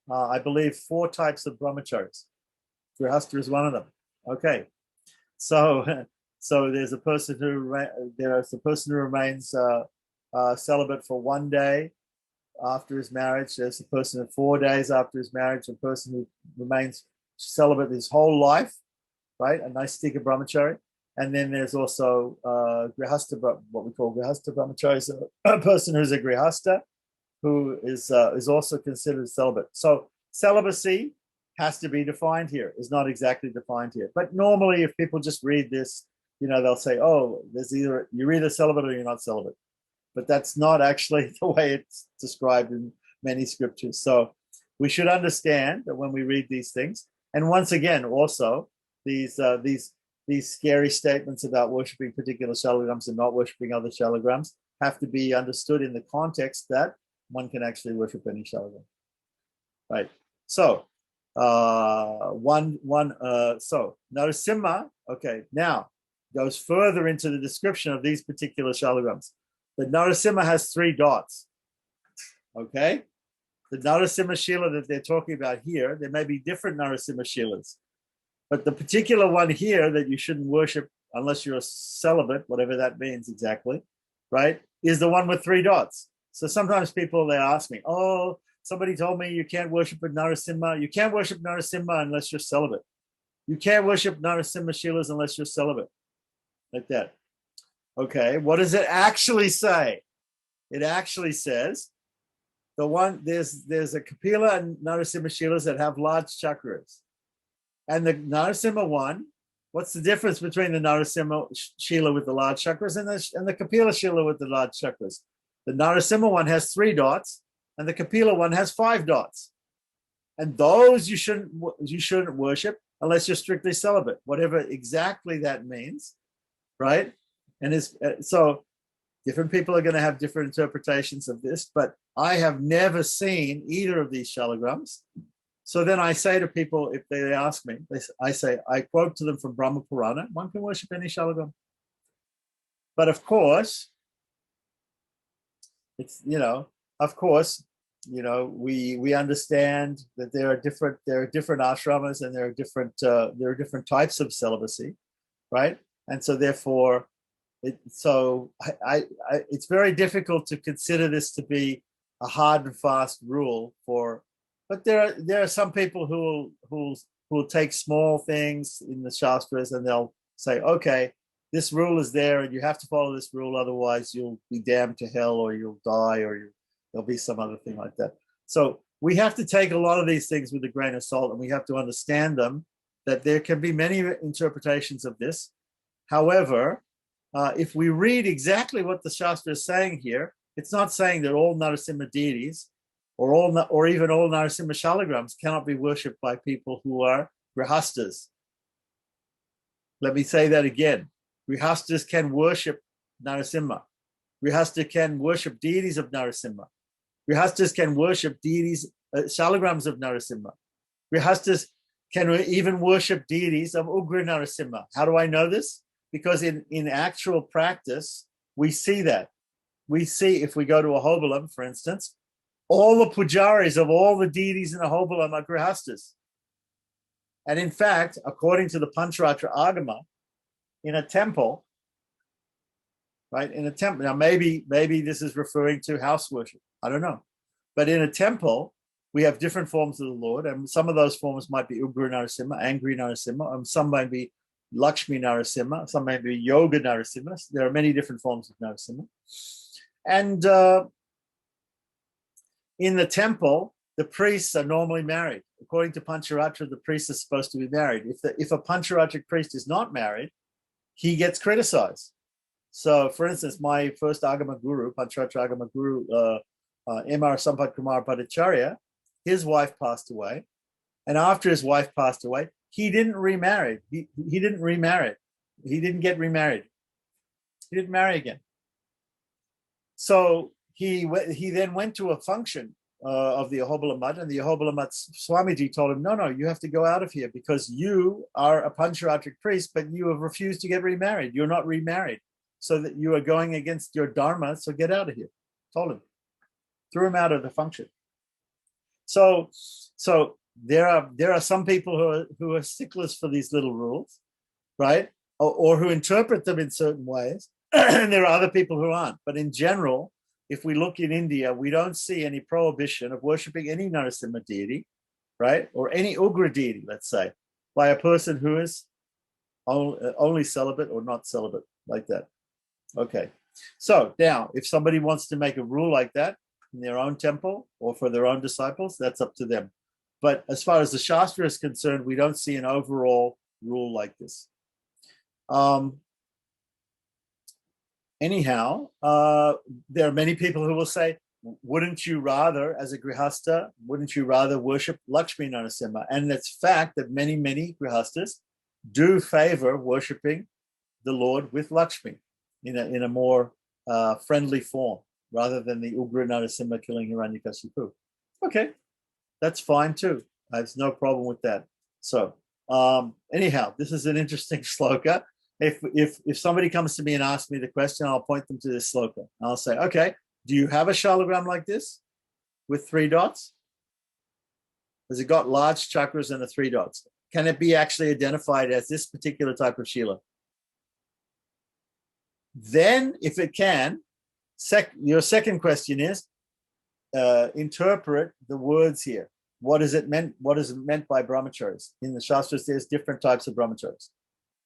Speaker 1: I believe, 4 types of brahmacharis. Grihasta is one of them. Okay, so there's a person who remains celibate for 1 day after his marriage. There's a person of 4 days after his marriage. A person who remains celibate his whole life, right? A nice stika brahmachari. And then there's also grihasta, what we call grihasta brahmachari, is a person who's a grihasta who is also considered celibate. So celibacy has to be defined here. Is not exactly defined here. But normally, if people just read this, they'll say, oh, you're either celibate or you're not celibate. But that's not actually the way it's described in many scriptures. So we should understand that when we read these things, and once again, also these scary statements about worshiping particular shalagrams and not worshiping other shalagrams have to be understood in the context that one can actually worship any shalagram, right? So so Narasimha, okay, now goes further into the description of these particular shalagrams. The Narasimha has 3 dots. Okay, the Narasimha Shila that they're talking about here, there may be different Narasimha Shilas, but the particular one here that you shouldn't worship unless you're a celibate, whatever that means exactly, right, is the one with 3 dots. So sometimes people, they ask me, oh, somebody told me you can't worship with Narasimha. You can't worship Narasimha unless you're celibate. You can't worship Narasimha Shilas unless you're celibate. Like that. Okay, what does it actually say? It actually says there's a Kapila and Narasimha Shilas that have large chakras. And the Narasimha one, what's the difference between the Narasimha Shila with the large chakras and the Kapila Shila with the large chakras? The Narasimha one has 3 dots and the Kapila one has 5 dots. And those you shouldn't worship unless you're strictly celibate, whatever exactly that means, right? And so different people are going to have different interpretations of this, but I have never seen either of these shalagrams So then I say to people, if they ask me, I quote to them from Brahma Purana, one can worship any shalagram. But of course, it's, of course, we understand that there are different ashramas, and there are different types of celibacy, right? And so therefore, it's very difficult to consider this to be a hard and fast rule for. But there are some people who will take small things in the shastras, and they'll say, okay, this rule is there, and you have to follow this rule, otherwise you'll be damned to hell, or you'll die, or there'll be some other thing like that. So we have to take a lot of these things with a grain of salt, and we have to understand them, that there can be many interpretations of this. However, if we read exactly what the Shastra is saying here, it's not saying that all Narasimha deities or even all Narasimha shalagrams cannot be worshipped by people who are grihastas. Let me say that again. Grihastas can worship Narasimha. Grihastas can worship deities of Narasimha. Grihastas can worship deities, shalagrams of Narasimha. Grihastas can even worship deities of Ugra Narasimha. How do I know this? Because in actual practice, we see that. We see, if we go to a hobalam, for instance, all the pujaris of all the deities in a hobalam are grihastas. And in fact, according to the Pancharatra Agama, in a temple, right? In a temple, now maybe this is referring to house worship. I don't know. But in a temple, we have different forms of the Lord, and some of those forms might be Ugra Narasimha, angry Narasimha, and some might be Lakshmi Narasimha, some might be Yoga Narasimha. There are many different forms of Narasimha. And in the temple, the priests are normally married. According to Pancharatra, the priest is supposed to be married. If a Pancharatric priest is not married, he gets criticized. So, for instance, my first Agama Guru, Pancharatra Agama Guru, M.R. Sampat Kumar Bhattacharya, his wife passed away. And after his wife passed away, he didn't remarry. He didn't remarry. He didn't get remarried. He didn't marry again. So he then went to a function of the Ahobilam Mutt, and the Ahobilam Mutt Swamiji told him, no, you have to go out of here, because you are a Pancharatric priest, but you have refused to get remarried. You're not remarried, so that you are going against your dharma, so get out of here. Told him. Threw him out of the function. So there are some people who are sticklers for these little rules, right? Or who interpret them in certain ways, and there are other people who aren't. But in general, if we look in India, we don't see any prohibition of worshipping any Narasimha deity, right? Or any Ugra deity, let's say, by a person who is only celibate or not celibate, like that. Okay. So now, if somebody wants to make a rule like that in their own temple or for their own disciples, that's up to them. But as far as the Shastra is concerned, we don't see an overall rule like this. Anyhow, there are many people who will say, wouldn't you rather, as a grihasta, wouldn't you rather worship Lakshmi Narasimha? And it's fact that many, many grihastas do favor worshipping the Lord with Lakshmi in a more friendly form, rather than the Ugra Narasimha killing Hiranyakashipu. Okay, that's fine too. There's no problem with that. So anyhow, this is an interesting sloka. If somebody comes to me and asks me the question, I'll point them to this sloka. I'll say, okay, do you have a shalagram like this with 3 dots? Has it got large chakras and the 3 dots? Can it be actually identified as this particular type of shila? Then, if it can, your second question is, interpret the words here. What is it meant? What is meant by brahmacharis? In the Shastras, there's different types of brahmacharis.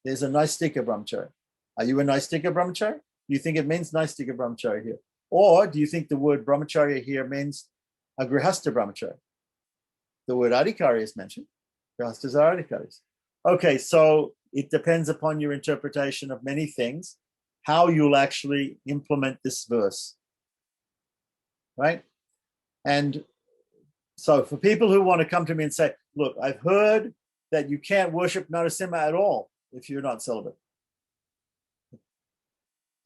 Speaker 1: There's a Naistika brahmachari. Are you a Naistika brahmachari? Do you think it means Naistika brahmachari here? Or do you think the word brahmacharya here means a grihasta brahmachari? The word adhikari is mentioned. Grihastas are adhikaris. Okay, so it depends upon your interpretation of many things, how you'll actually implement this verse, right? And so for people who want to come to me and say, look, I've heard that you can't worship Narasimha at all if you're not celibate.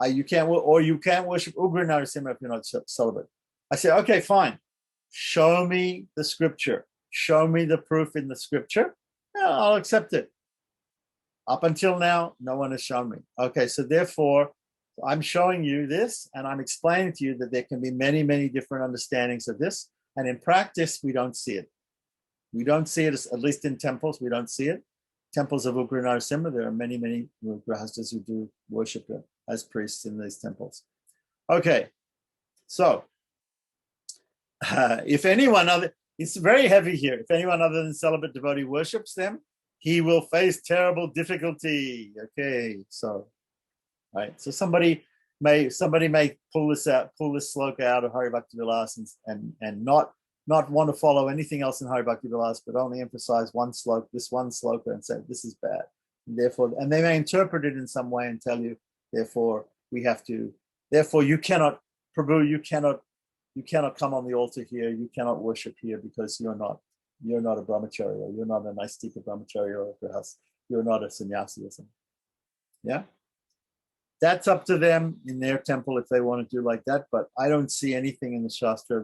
Speaker 1: You can't worship Ugra Narasimha if you're not celibate. I say, okay, fine. Show me the scripture. show me the proof in the scripture, yeah, I'll accept it. Up until now, no one has shown me. Okay, so therefore, I'm showing you this, and I'm explaining to you that there can be many, many different understandings of this. And in practice, we don't see it. We don't see it, at least in temples, we don't see it. Temples of Ugra Narasimha, there are many, many grahastas who do worship as priests in these temples. Okay, so if anyone other, it's very heavy here. If anyone other than celibate devotee worships them, he will face terrible difficulty. Okay, so, right. So somebody may pull this sloka out of Hari Bhakti Vilas and not want to follow anything else in Hari Bhakti Vilas, but only emphasize this one sloka, and say this is bad. And therefore, and they may interpret it in some way and tell you, therefore you cannot, Prabhu, you cannot come on the altar here, you cannot worship here because you're not a brahmachari, or you're not a Naistika brahmachari, or perhaps you're not a sannyasi or something. Yeah? That's up to them in their temple if they want to do like that, but I don't see anything in the Shastra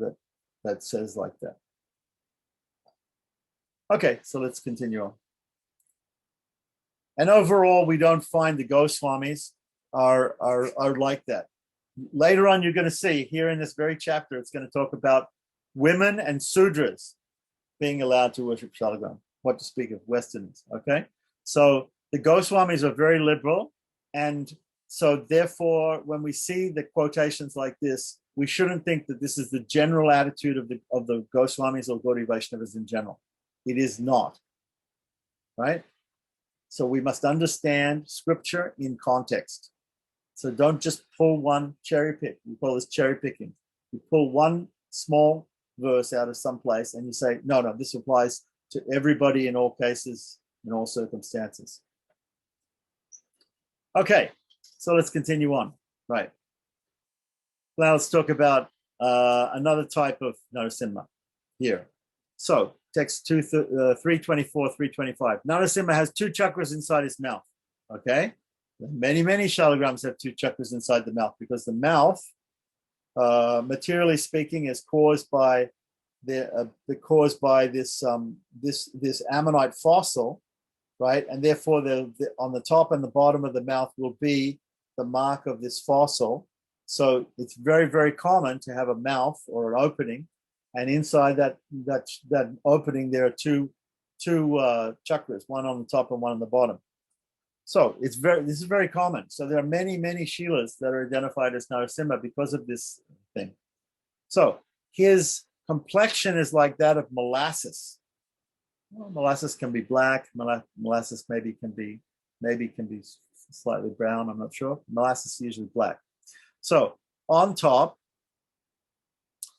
Speaker 1: that says like that. Okay, so let's continue on. And overall, we don't find the Goswamis are like that. Later on, you're going to see here in this very chapter, it's going to talk about women and Sudras being allowed to worship Shalagram, what to speak of Westerners, okay? So the Goswamis are very liberal, and so therefore, when we see the quotations like this, we shouldn't think that this is the general attitude of the Goswamis or Gaudiya Vaishnavas in general. It is not, right? So we must understand scripture in context. So don't just pull one cherry pick. We call this cherry picking. You pull one small verse out of some place and you say, no, this applies to everybody in all cases, in all circumstances. Okay, so let's continue on. Right. Now let's talk about another type of Narasimha here. So text 324, 325. Narasimha has two chakras inside his mouth. Okay. Many shalagrams have two chakras inside the mouth because the mouth, materially speaking, is caused by this ammonite fossil, right? And therefore, on the top and the bottom of the mouth will be the mark of this fossil. So it's very, very common to have a mouth or an opening, and inside that opening there are two chakras, one on the top and one on the bottom. So this is very common. So there are many shilas that are identified as Narasimha because of this thing. So his complexion is like that of molasses. Well, molasses can be black. Molasses maybe can be slightly brown. I'm not sure. Molasses is usually black. So on top,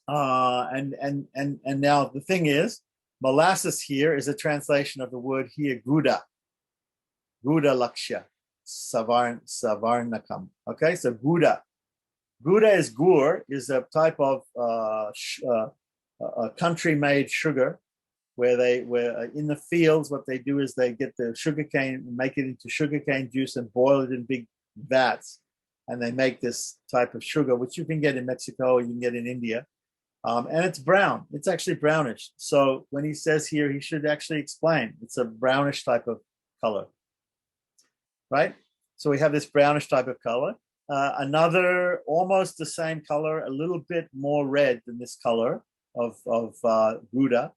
Speaker 1: and now the thing is, molasses here is a translation of the word here, Guda Lakshya, Savarnakam. Okay, so Guda is gur, is a type of a country-made sugar, where in the fields, what they do is they get the sugarcane, make it into sugarcane juice and boil it in big vats. And they make this type of sugar, which you can get in Mexico or you can get in India. And it's brown. It's actually brownish. So when he says here, he should actually explain. It's a brownish type of color, right? So we have this brownish type of color. Another almost the same color, a little bit more red than this color of Gouda,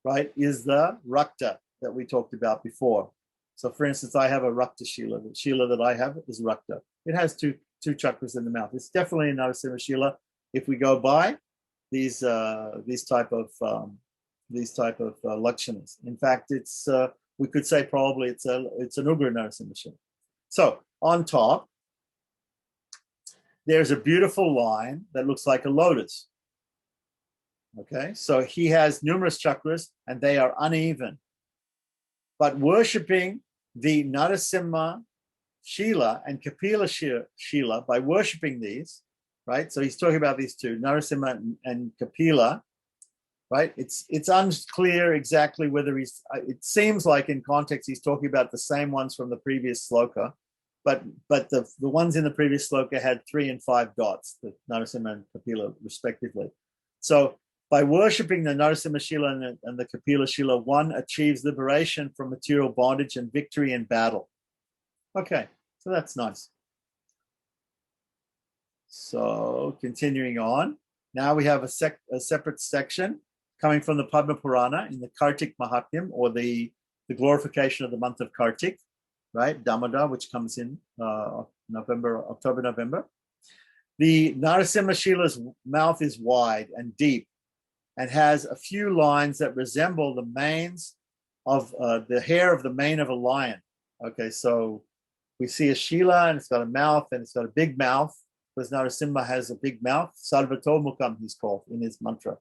Speaker 1: right, is the Rakta that we talked about before. So for instance, I have a Rakta Shila. The Shila that I have is Rakta. It has two chakras in the mouth. It's definitely a Narasimha Shila if we go by these type of lakshanas. In fact, it's we could say probably it's an Ugra Narasimha Shila. So on top, there's a beautiful line that looks like a lotus. Okay, so he has numerous chakras and they are uneven. But worshipping the Narasimha Shila and Kapila Shila, by worshipping these, right? So he's talking about these two, Narasimha and Kapila, right? It's unclear exactly whether it seems like in context he's talking about the same ones from the previous sloka, but the ones in the previous sloka had 3 and 5 dots, the Narasimha and Kapila respectively. So By worshipping the Narasimha Shila and the Kapila Shila, one achieves liberation from material bondage and victory in battle. Okay, so that's nice. So continuing on, now we have a separate section coming from the Padma Purana in the Kartik Mahatmyam, or the glorification of the month of Kartik, right? Damodar, which comes in October, November. The Narasimha Shila's mouth is wide and deep and has a few lines that resemble the manes of the hair of the mane of a lion. Okay, so we see a Shila and it's got a mouth and it's got a big mouth, because Narasimha has a big mouth. Sarvato Mukam, he's called in his mantra,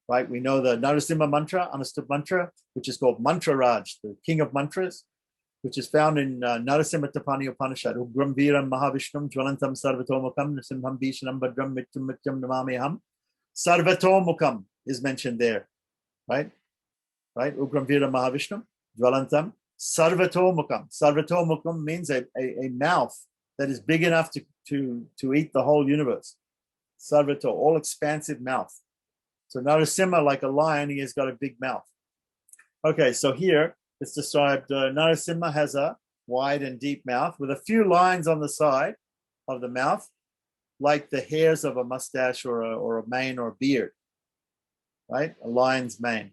Speaker 1: right? We know the Narasimha mantra, Anustup mantra, which is called Mantra Raj, the king of mantras, which is found in Narasimha Tapani Upanishad. Ugram Viram Mahavishnum Jwalantam Sarvato Mukam Narasimham Bhishanam Bhadram Mityam Mityam Namamiham. Sarvato Mukam is mentioned there, right? Right? Ugram Viram Mahavishnum Jwalantam Sarvato Mukam. Sarvato Mukam means a mouth that is big enough to eat the whole universe. Sarvato, all expansive mouth. So Narasimha, like a lion, he has got a big mouth. Okay, so here it's described Narasimha has a wide and deep mouth with a few lines on the side of the mouth, like the hairs of a mustache or a mane or a beard, right? A lion's mane.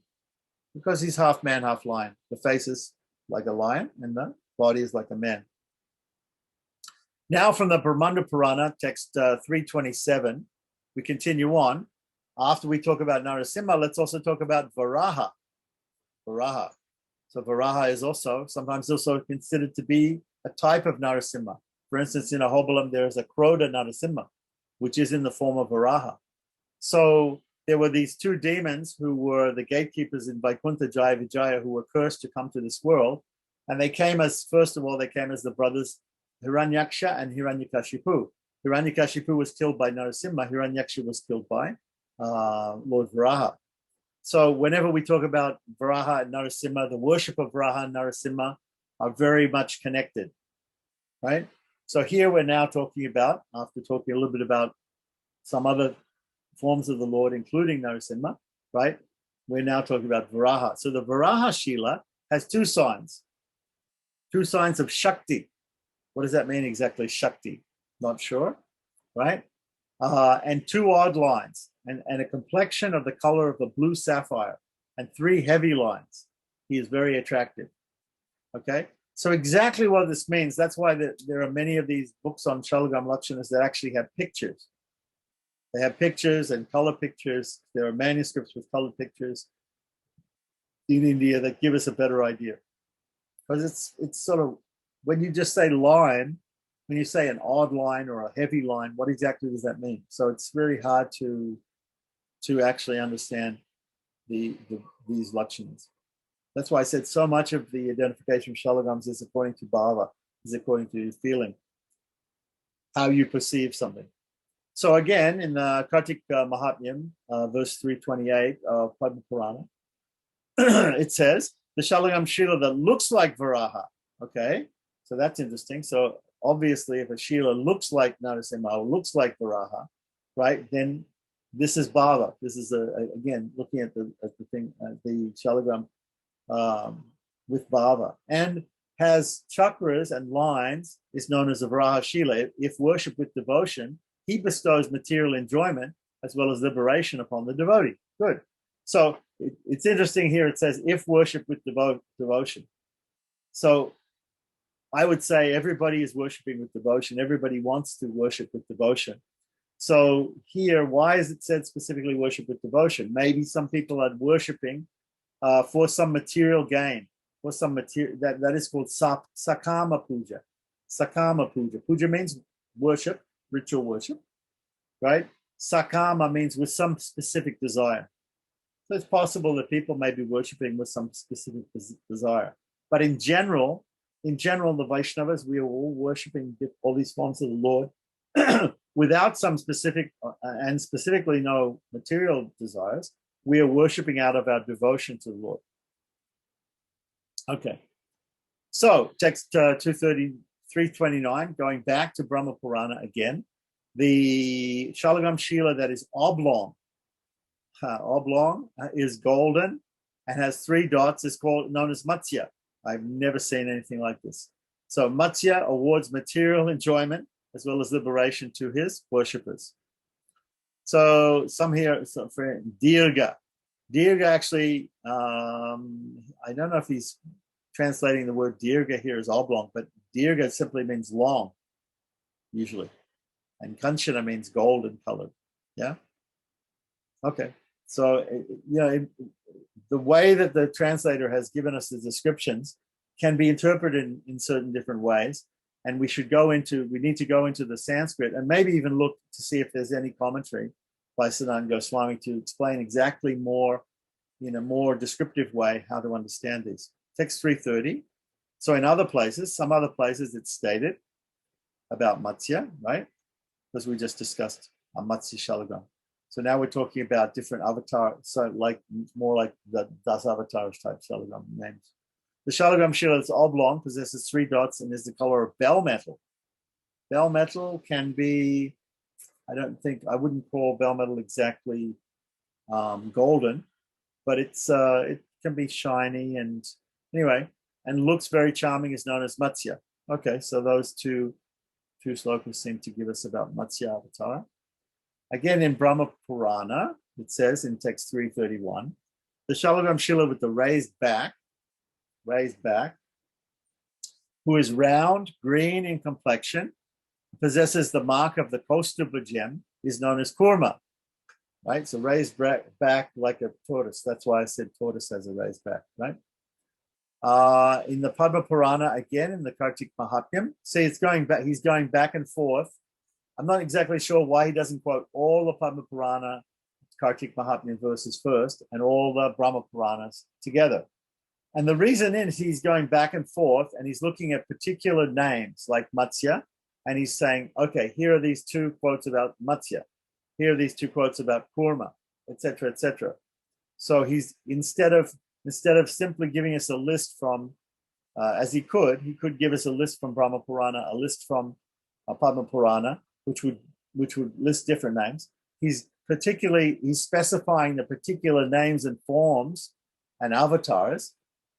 Speaker 1: Because he's half man, half lion. The face is like a lion and the body is like a man. Now from the Brahmanda Purana, text 327, we continue on. After we talk about Narasimha, let's also talk about Varaha. Varaha. So Varaha is sometimes also considered to be a type of Narasimha. For instance, in Ahobalam, there is a Krodha Narasimha, which is in the form of Varaha. So there were these two demons who were the gatekeepers in Vaikuntha Jaya Vijaya, who were cursed to come to this world. And they came as the brothers Hiranyaksha and Hiranyakashipu. Hiranyakashipu was killed by Narasimha. Hiranyaksha was killed by Lord Varaha. So whenever we talk about Varaha and Narasimha, the worship of Varaha and Narasimha are very much connected, right? So here we're now talking about, after talking a little bit about some other forms of the Lord, including Narasimha, right? We're now talking about Varaha. So the Varaha Shila has two signs of Shakti. What does that mean exactly, Shakti? Not sure, right? And two odd lines and a complexion of the color of the blue sapphire and three heavy lines. He is very attractive, okay? So exactly what this means, that's why there are many of these books on Shalagam Lakshanas that actually have pictures. They have pictures and color pictures. There are manuscripts with color pictures in India that give us a better idea. Because it's sort of, when you just say line, when you say an odd line or a heavy line, what exactly does that mean? So it's very hard to actually understand these lakshanas. That's why I said so much of the identification of Shalagams is according to bhava, is according to feeling, how you perceive something. So again, in the Kartik Mahatmyam, verse 328 of Padma Purana, it says, the Shalagam Shila that looks like Varaha. Okay, so that's interesting. So obviously, if a Shila looks like Narasimha, looks like Varaha, right, then this is bhava. This is, again, looking at the thing, the Shalagram with bhava. And has chakras and lines, is known as a Varaha Shila. If worshipped with devotion, he bestows material enjoyment as well as liberation upon the devotee. Good. So it's interesting here. It says, if worshipped with devotion. So I would say everybody is worshiping with devotion. Everybody wants to worship with devotion. So here, why is it said specifically worship with devotion? Maybe some people are worshiping for some material gain, for some material, that is called sakama puja. Sakama puja. Puja means worship, ritual worship, right? Sakama means with some specific desire. So it's possible that people may be worshiping with some specific desire. But in general, the Vaishnavas, we are all worshiping all these forms of the Lord without some specific and specifically no material desires. We are worshiping out of our devotion to the Lord. Okay. So text 329, going back to Brahma Purana again, the Shalagam Shila that is oblong, oblong, is golden, and has 3 dots, is known as Matsya. I've never seen anything like this. So Matsya awards material enjoyment as well as liberation to his worshippers. So some here, so for Dirga. Dirga actually, I don't know if he's translating the word Dirga here as oblong, but Dirga simply means long, usually. And Kanchana means golden colored. Yeah? Okay. So, the way that the translator has given us the descriptions can be interpreted in certain different ways. And we need to go into the Sanskrit and maybe even look to see if there's any commentary by Sanatana Goswami to explain exactly more, in a more descriptive way, how to understand these. Text 330. So in some other places it's stated about Matsya, right? Because we just discussed a Matsya Shalagram. So now we're talking about different avatars, so more like the Das Avatars type Shalagram names. The Shalagram Shila is oblong, possesses 3 dots, and is the color of bell metal. Bell metal can be, I wouldn't call bell metal exactly golden, but it can be shiny and looks very charming, is known as Matsya. Okay, so those two slokas seem to give us about Matsya Avatar. Again, in Brahma Purana, it says in text 331, the Shalagram Shila with the raised back, who is round, green in complexion, possesses the mark of the Kaustubha gem, is known as Kurma. Right? So raised back like a tortoise. That's why I said tortoise has a raised back, right? In the Padma Purana, again, in the Kartik Mahatmyam, see, he's going back and forth. I'm not exactly sure why he doesn't quote all the Padma Purana Kartik Mahatmyam verses first and all the Brahma Puranas together. And the reason is he's going back and forth and he's looking at particular names like Matsya, and he's saying, okay, here are these 2 quotes about Matsya. Here are these 2 quotes about Kurma, etc., etc. So he's instead of simply giving us a list from, as he could give us a list from Brahma Purana, a list from Padma Purana, which would list different names. He's specifying the particular names and forms and avatars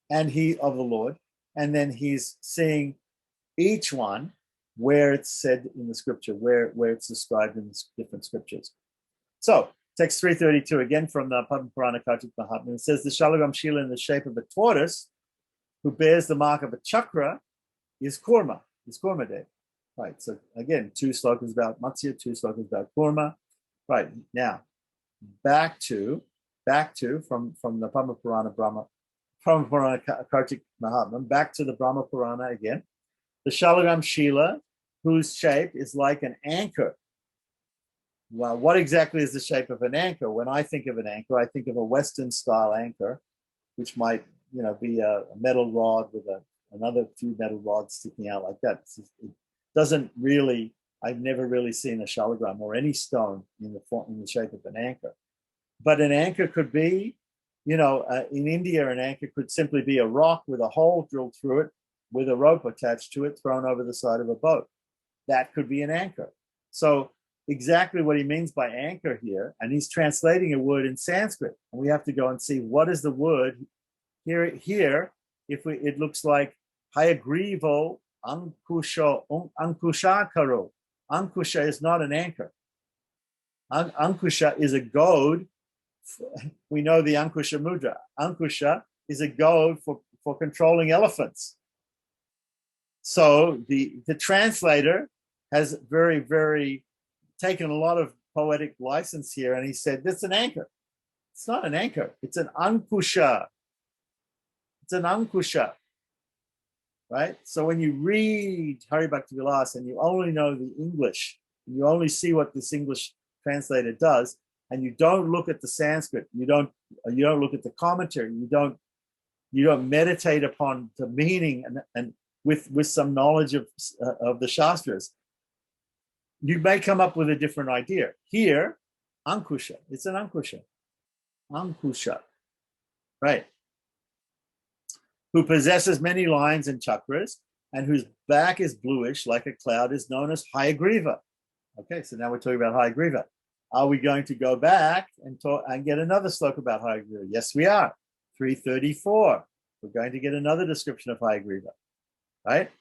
Speaker 1: of the Lord, and then he's seeing each one where it's said in the scripture, where it's described in the different scriptures. So text 332 again from the Padma Purana Kartik Mahatmya, it says the Shalagram Shila in the shape of a tortoise who bears the mark of a chakra is Kurma Dev. Right, so again, 2 slokas about Matsya, 2 slokas about Kurma. Right, now, back to from the Padma Purana Kartik Mahatmya, back to the Brahma Purana again. The Shalagram Shila, whose shape is like an anchor. Well, what exactly is the shape of an anchor? When I think of an anchor, I think of a Western style anchor, which might, be a metal rod with another few metal rods sticking out like that. It doesn't really, I've never really seen a shalagram or any stone in the shape of an anchor. But an anchor could be, in India, an anchor could simply be a rock with a hole drilled through it, with a rope attached to it, thrown over the side of a boat. That could be an anchor. So exactly what he means by anchor here, and he's translating a word in Sanskrit, and we have to go and see what is the word here. It looks like Hayagrivo Ankushakaro. Ankusha is not an anchor. Ankusha is a goad. We know the Ankusha Mudra. Ankusha is a goad for controlling elephants. So the translator has very, very taken a lot of poetic license here, and he said, this is an anchor. It's not an anchor. It's an ankusha. It's an ankusha. Right? So when you read Hari Bhakti Vilasa and you only know the English, and you only see what this English translator does, and you don't look at the Sanskrit, you don't look at the commentary, you don't meditate upon the meaning and with some knowledge of the Shastras, you may come up with a different idea. Here, ankusha, it's an ankusha. Ankusha, right? Who possesses many lines and chakras, and whose back is bluish like a cloud, is known as Hayagriva. Okay, so now we're talking about Hayagriva. Are we going to go back and talk and get another sloka about Hayagriva? Yes, we are. 334. We're going to get another description of Hayagriva, right?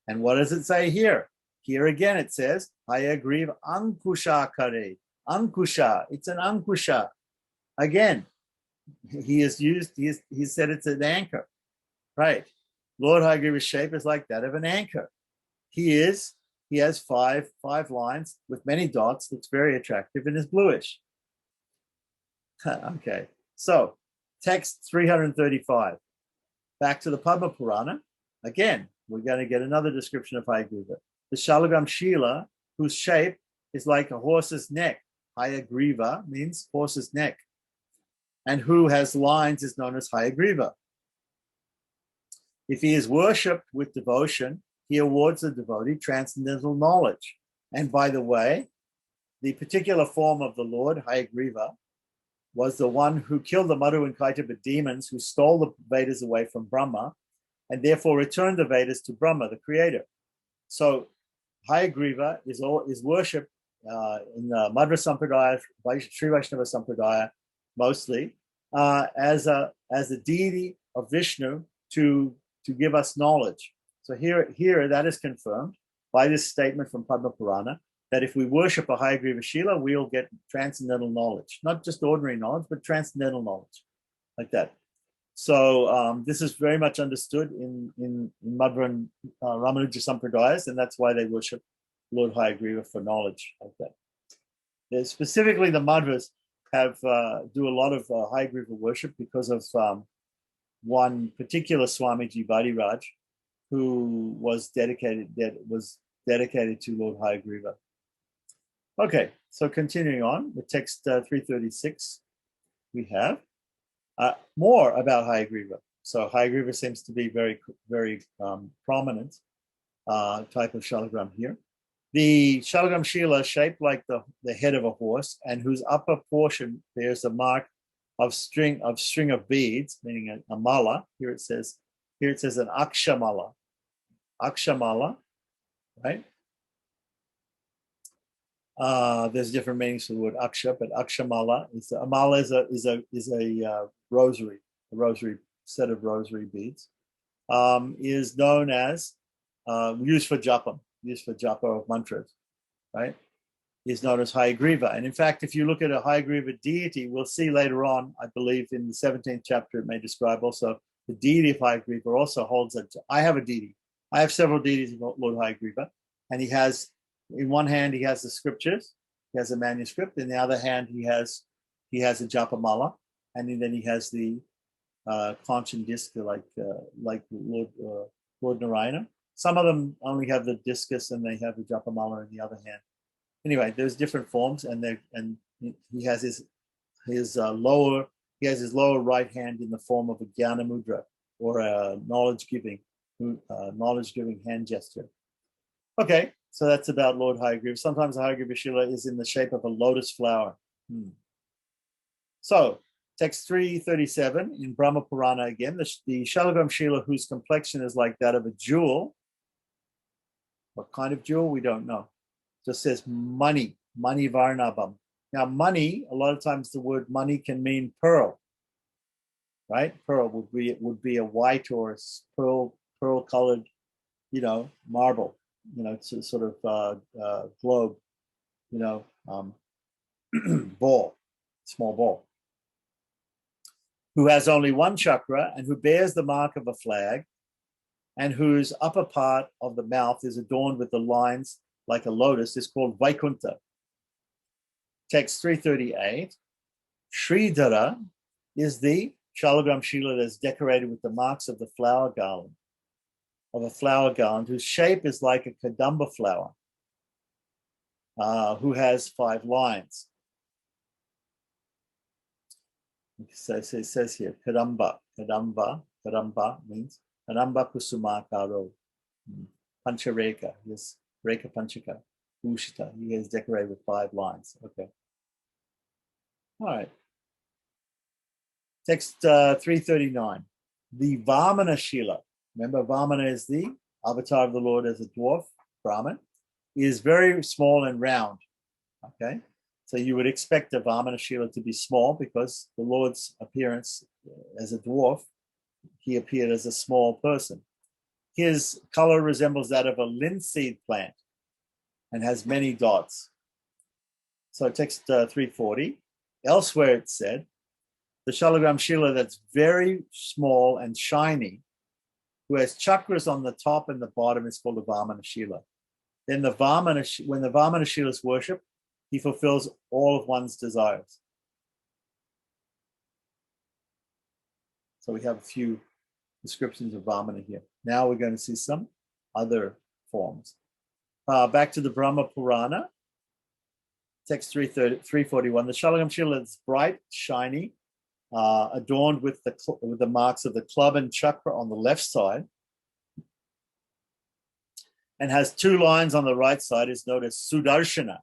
Speaker 1: And what does it say here? Here again it says Hayagriva Ankusha Kare. Ankusha. It's an Ankusha. Again, he said it's an anchor, right? Lord Hayagriva's shape is like that of an anchor. He has five lines with many dots. Looks very attractive and is bluish. Okay, so text 335. Back to the Padma Purana. Again, we're going to get another description of Hayagriva. The Shalagam Shila, whose shape is like a horse's neck. Hayagriva means horse's neck. And who has lines is known as Hayagriva. If he is worshipped with devotion, he awards the devotee transcendental knowledge. And by the way, the particular form of the Lord, Hayagriva, was the one who killed the Madhu and Kaitaba demons who stole the Vedas away from Brahma and therefore returned the Vedas to Brahma, the creator. So Hayagriva is worshipped in the Madhva Sampradaya, Sri Vaishnava Sampradaya, mostly, as a deity of Vishnu to give us knowledge. So here that is confirmed by this statement from Padma Purana that if we worship a Hayagriva Shila, we'll get transcendental knowledge, not just ordinary knowledge, but transcendental knowledge, like that. So this is very much understood in Madhva and Ramanuja Sampradayas, and that's why they worship Lord Hayagriva for knowledge, like that. Specifically, the Madhvas do a lot of Hayagriva worship because of one particular Swamiji Vadiraj, who was dedicated to Lord Hayagriva. Okay, so continuing on with text 336, we have more about Hayagriva. So Hayagriva seems to be very, very prominent type of shalagram here. The shalagram shila shaped like the head of a horse, and whose upper portion bears a mark of string of beads, meaning a mala. Here it says an akshamala. Akshamala, right? There's different meanings for the word aksha, but akshamala is a mala is a rosary, a rosary set of rosary beads. Is known as used for japa of mantras, right? Is known as Hayagriva. And in fact, if you look at a Hayagriva deity, we'll see later on, I believe in the 17th chapter, it may describe also the deity of Hayagriva also holds I have a deity. I have several deities of Lord Hayagriva, and he has, in one hand, he has the scriptures, he has a manuscript, in the other hand, he has a japa mala, and then he has the conch and disc like Lord Narayana. Some of them only have the discus and they have the japa mala in the other hand. Anyway, there's different forms, and he has his lower right hand in the form of a jnana mudra, or a knowledge giving hand gesture. Okay, so that's about Lord Hayagriva. Sometimes the Hayagriva Shila is in the shape of a lotus flower. So text 337 in Brahma Purana again, the Shalagram Shila whose complexion is like that of a jewel. What kind of jewel? We don't know. Just says money varnabam. Now money, a lot of times the word money can mean pearl, right? Pearl would be a white or a pearl colored, marble, it's a sort of globe, ball, small ball, who has only one chakra and who bears the mark of a flag, and whose upper part of the mouth is adorned with the lines like a lotus, is called Vaikunta. Text 338. Sridhara is the Shalagram Shila that is decorated with the marks of the flower garland, whose shape is like a kadamba flower, who has 5 lines. So it says here, kadamba means kadamba kusumakaro, panchareka, yes, reka panchaka, ushita, he is decorated with 5 lines. Okay. All right. Text 339. The Vamana Shila, remember Vamana is the avatar of the Lord as a dwarf, Brahman, is very small and round. Okay. So you would expect the Vamana Shila to be small because the Lord's appearance as a dwarf, he appeared as a small person. His color resembles that of a linseed plant and has many dots. So text 340. Elsewhere it said, the Shalagram Shila that's very small and shiny, who has chakras on the top and the bottom, is called a Vamana Shila. Then when the Vamana Shila is worshipped, he fulfills all of one's desires. So we have a few descriptions of Vamana here. Now we're going to see some other forms. Back to the Brahma Purana, text 341. The Shalagam Shila is bright, shiny, adorned with the marks of the club and chakra on the left side, and has two lines on the right side, is known as Sudarshana.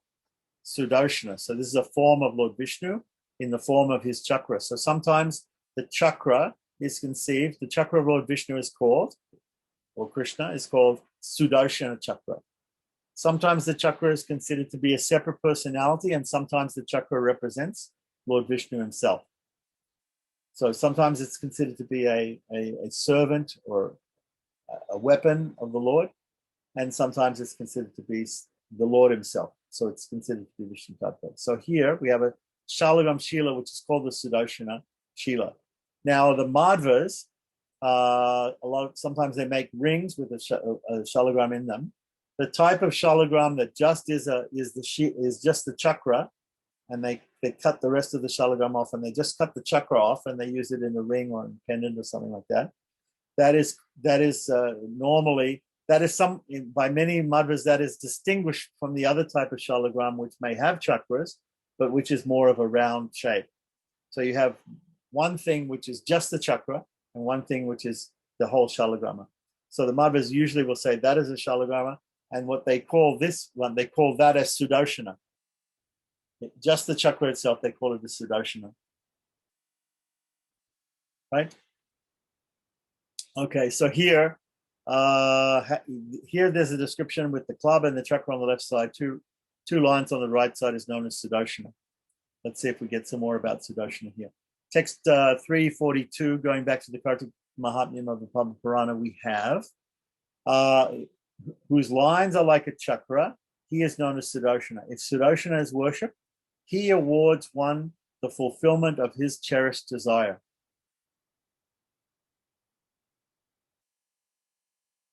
Speaker 1: Sudarshana. So this is a form of Lord Vishnu in the form of his chakra. So sometimes the chakra is conceived, the chakra of Lord Vishnu is called, or Krishna is called Sudarshana chakra. Sometimes the chakra is considered to be a separate personality, and sometimes the chakra represents Lord Vishnu himself. So sometimes it's considered to be a servant or a weapon of the Lord, and sometimes it's considered to be the Lord himself. So it's considered to be Vishnu Tattva. So here we have a Shalagam Shila, which is called the Sudarshana Shila. Now the Madhvas, sometimes they make rings with a Shalagram in them. The type of Shalagram that just is just the chakra, and they cut the rest of the Shalagram off, and they just cut the chakra off, and they use it in a ring or a pendant or something like that. That is normally. That is by many Madhvas, that is distinguished from the other type of Shalagram, which may have chakras, but which is more of a round shape. So you have one thing which is just the chakra, and one thing which is the whole Shalagrama. So the Madhvas usually will say that is a Shalagrama, and what they call this one, they call that as Sudarshana. Just the chakra itself, they call it the Sudarshana. Right? Okay, so here there's a description with the club and the chakra on the left side. Two lines on the right side is known as Sudarshana. Let's see if we get some more about Sudarshana here. Text 342, going back to the Kartik Mahatmyam of the Padma Purana, we have, whose lines are like a chakra, he is known as Sudarshana. If Sudarshana is worshipped, he awards one the fulfillment of his cherished desire.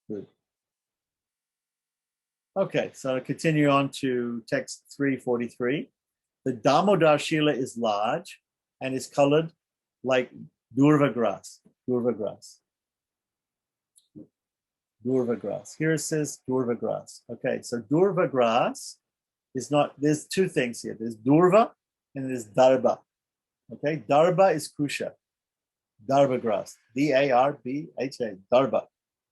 Speaker 1: Good. Okay, so continue on to text 343. The Damodar Shila is large and is colored like Durva grass. Durva grass. Durva grass. Here it says Durva grass. Okay, so Durva grass is not, there's two things here. There's Durva and there's Darba. Okay, Darba is Kusha. Darba grass. Darbha. Darba.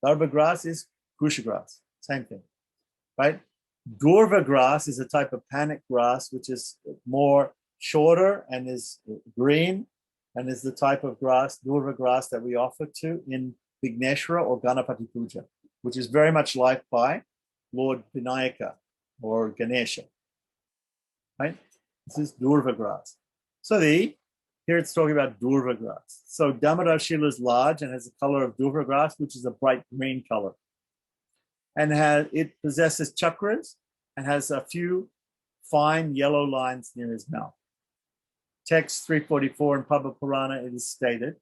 Speaker 1: Darba grass is Kusha grass. Same thing. Right? Durva grass is a type of panic grass, which is more shorter and is green, and is the type of grass, Durva grass, that we offer to in Vigneshwara or Ganapati Puja, which is very much liked by Lord Vinayaka or Ganesha. Right? This is Durva grass. So here it's talking about Durva grass. So Damodar Shila is large and has the color of Durva grass, which is a bright green color. And it possesses chakras and has a few fine yellow lines near his mouth. Text 344 in Padma Purana, it is stated,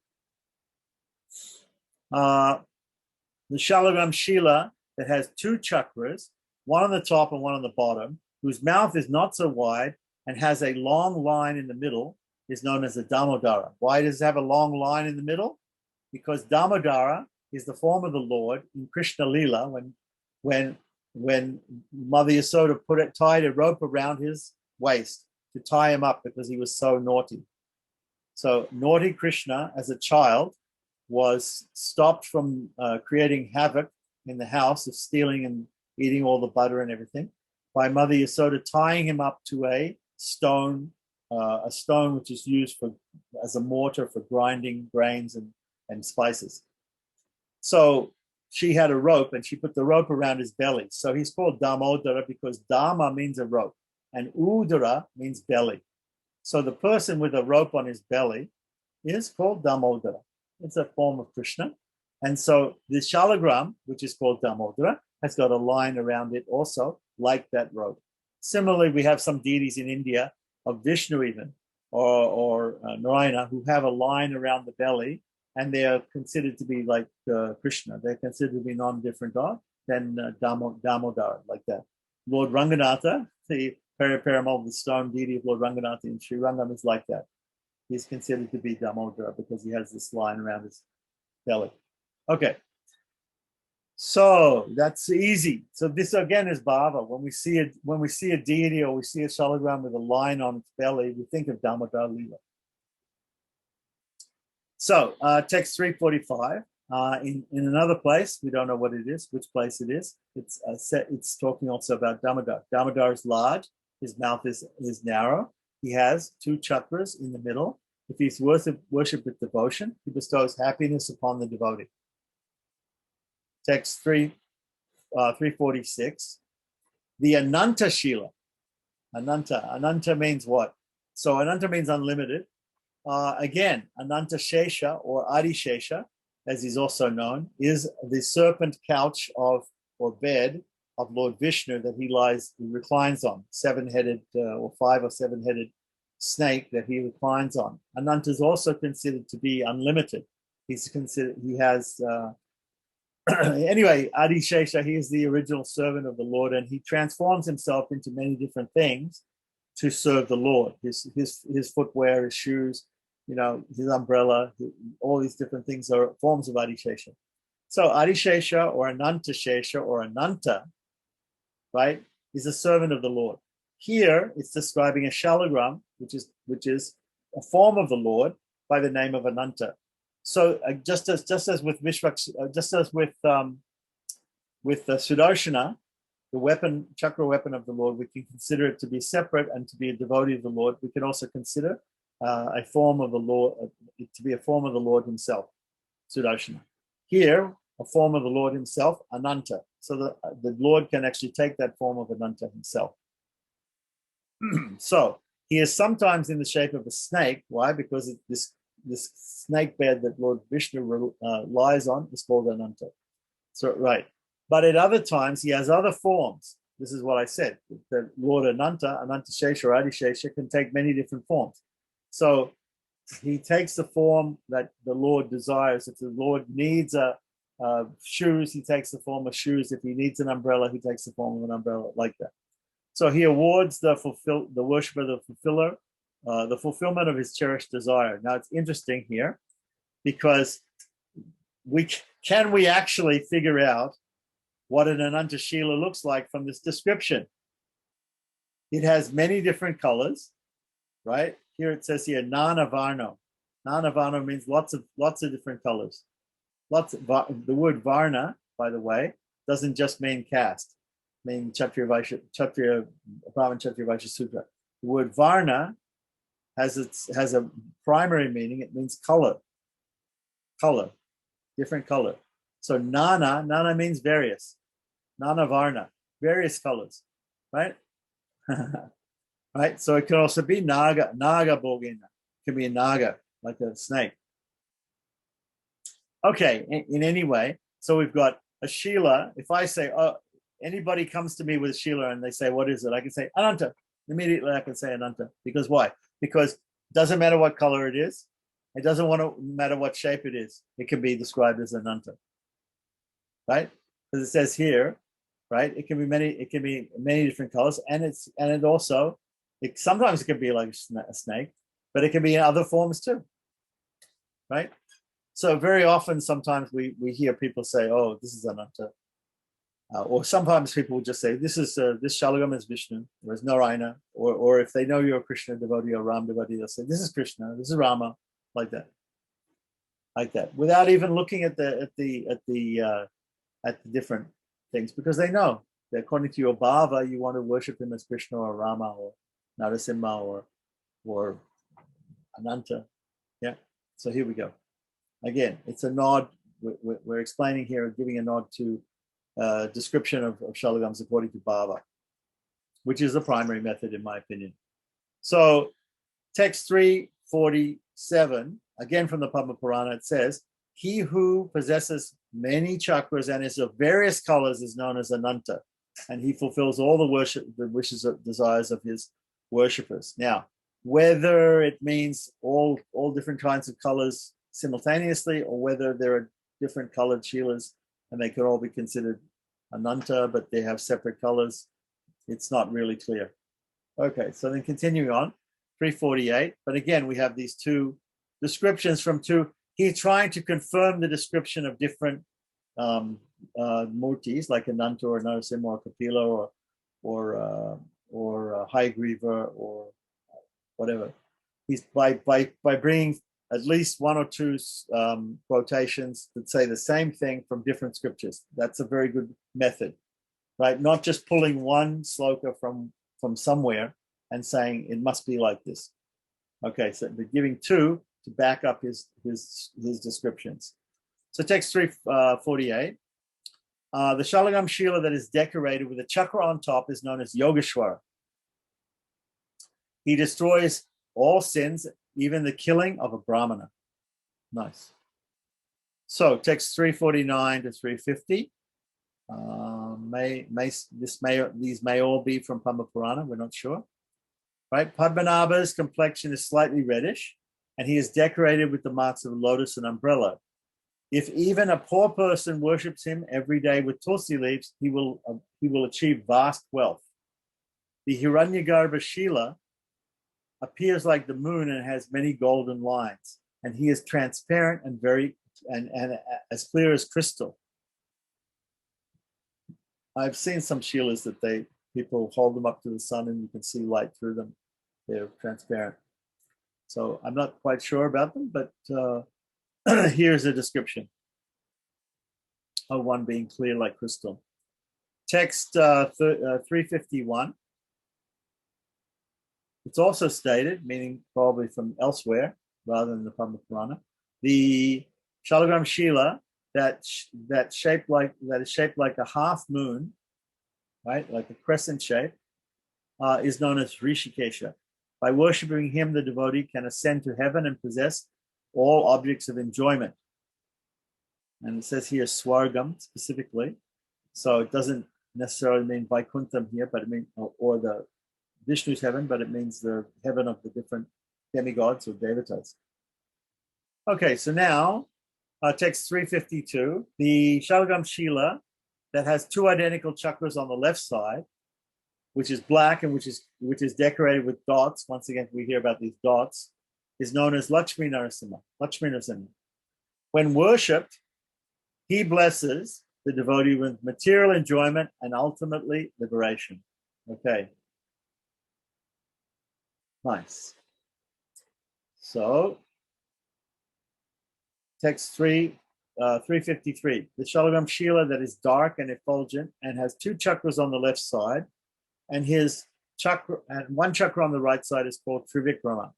Speaker 1: the Shalagram Shila that has two chakras, one on the top and one on the bottom, whose mouth is not so wide and has a long line in the middle, is known as a Damodara. Why does it have a long line in the middle? Because Damodara is the form of the Lord in Krishna Lila when Mother Yasoda tied a rope around his waist to tie him up because he was so naughty. So naughty Krishna as a child was stopped from creating havoc in the house of stealing and eating all the butter and everything by Mother Yasoda tying him up to a stone which is used as a mortar for grinding grains and spices. So she had a rope and she put the rope around his belly. So he's called Damodara because Dama means a rope. and Udara means belly. So the person with a rope on his belly is called Damodara. It's a form of Krishna. And so the shalagram, which is called Damodara, has got a line around it also, like that rope. Similarly, we have some deities in India, of Vishnu even, or Narayana, who have a line around the belly, and they are considered to be like Krishna. They're considered to be non-different God than Damodar, like that. Lord Ranganatha, the Periperamal, the stone deity of Lord Ranganatha in Sri Rangam, is like that. He's considered to be Damodara because he has this line around his belly. Okay. So that's easy. So this again is bhava. When we see a deity or we see a shalagram with a line on its belly, we think of Damodar Leela. So text 345. In another place, we don't know what it is, which place it is. It's talking also about Damodar. Damodar is large. His mouth is narrow. He has 2 chakras in the middle. If he's worshipped with devotion, he bestows happiness upon the devotee. Text 346. The Ananta Shila. Ananta means what? So Ananta means unlimited. Again, Ananta Shesha or Adi Shesha, as he's also known, is the serpent couch or bed of Lord Vishnu that he reclines on, 7-headed or 5 or 7-headed snake that he reclines on. Ananta is also considered to be unlimited. He has anyway, Adi Shesha, he is the original servant of the Lord, and he transforms himself into many different things to serve the Lord. His footwear, his shoes, his umbrella, all these different things are forms of Adi Shesha. So Adi Shesha or Ananta Shesha or Ananta, right, is a servant of the Lord. Here it's describing a shalagram, which is a form of the Lord by the name of Ananta. So just as with Sudarshana, the chakra weapon of the Lord, we can consider it to be separate and to be a devotee of the Lord. We can also consider a form of the Lord to be a form of the Lord himself, Sudarshana. Here, a form of the Lord himself, Ananta. So the Lord can actually take that form of Ananta himself. So he is sometimes in the shape of a snake. Why? Because this snake bed that Lord Vishnu lies on is called Ananta. So, right. But at other times, he has other forms. This is what I said. The Lord Ananta Shesha or Adi Shesha, can take many different forms. So he takes the form that the Lord desires. If the Lord needs shoes, he takes the form of shoes. If he needs an umbrella, he takes the form of an umbrella, like that. So he awards the worshiper, the fulfiller, the fulfillment of his cherished desire. Now it's interesting here because we actually figure out what an Ananta Shila looks like from this description. It has many different colors, right? Here it says here Nana Varno. Nana Varno means lots of different colors. The word Varna, by the way, doesn't just mean caste. Meaning Brahman Kshatriya Vaishya Sutra. The word Varna has a primary meaning. It means color, different color. So Nana means various. Nana Varna, various colors, right? Right. So it can also be Naga Bogena. It can be a Naga, like a snake. Okay. In any way, so we've got a Shila. If I say, anybody comes to me with a Shila and they say, what is it? I can say Ananta. Immediately I can say Ananta. Because why? Because it doesn't matter what color it is. It doesn't matter what shape it is. It can be described as Ananta. Right? Because it says here, right? It can be many different colors. Sometimes it can be like a snake, but it can be in other forms too. Right? So very often, sometimes we hear people say, oh, this is Ananta. Or sometimes people will just say, this Shalagam is Vishnu, or is Narayana, or if they know you're a Krishna devotee or Ram devotee, they'll say, this is Krishna, this is Rama, like that, without even looking at the different things, because they know that according to your bhava, you want to worship him as Krishna or Rama or Narasimha or Ananta. Yeah. So here we go. Again, it's a nod. We're explaining here, giving a nod to description of Shalagams according to Bhava. which is the primary method in my opinion. So text 347, again from the Padma Purana, it says, he who possesses many chakras and is of various colors is known as Ananta, and he fulfills all the wishes of desires of his worshippers. Now, whether it means all different kinds of colors simultaneously, or whether there are different colored Shilas and they could all be considered Ananta, but they have separate colors, it's not really clear. Okay, so then continuing on, 348. But again, we have these two descriptions from two. He's trying to confirm the description of different murtis, like Ananta or Narasimha or Kapila or Hayagriva or whatever. He's by bringing at least one or two quotations that say the same thing from different scriptures. That's a very good method, right? Not just pulling one sloka from somewhere and saying it must be like this. Okay, so they're giving two to back up his descriptions. So text 348. The Shalagam Shila that is decorated with a chakra on top is known as Yogeshwara. He destroys all sins, even the killing of a Brahmana. Nice. So text 349 to 350. These may all be from Padma Purana, we're not sure. Right? Padmanabha's complexion is slightly reddish, and he is decorated with the marks of a lotus and umbrella. If even a poor person worships him every day with tulsi leaves, he will achieve vast wealth. The Hiranyagarbha Shila appears like the moon and has many golden lines, and he is transparent and very as clear as crystal. I've seen some Shilas that people hold them up to the sun and you can see light through them. They're transparent. So I'm not quite sure about them, but here's a description of one being clear like crystal. Text 351. It's also stated, meaning probably from elsewhere rather than the Padma Purana, the Shalagram Shila that is shaped like a half moon, right, like a crescent shape, is known as Rishikesha. By worshipping him, the devotee can ascend to heaven and possess all objects of enjoyment. And it says here Swargam specifically, so it doesn't necessarily mean Vaikuntham here, but it means or the Vishnu's heaven, but it means the heaven of the different demigods or devatas. Okay, so now text 352, the Shalagam Shila that has two identical chakras on the left side, which is black and which is decorated with dots. Once again, we hear about these dots, is known as Lakshmi Narasimha. When worshipped, he blesses the devotee with material enjoyment and ultimately liberation. Okay. Nice. So, text 353. The Shalagam Shila that is dark and effulgent and has two chakras on the left side, and his chakra and one chakra on the right side is called Trivikrama.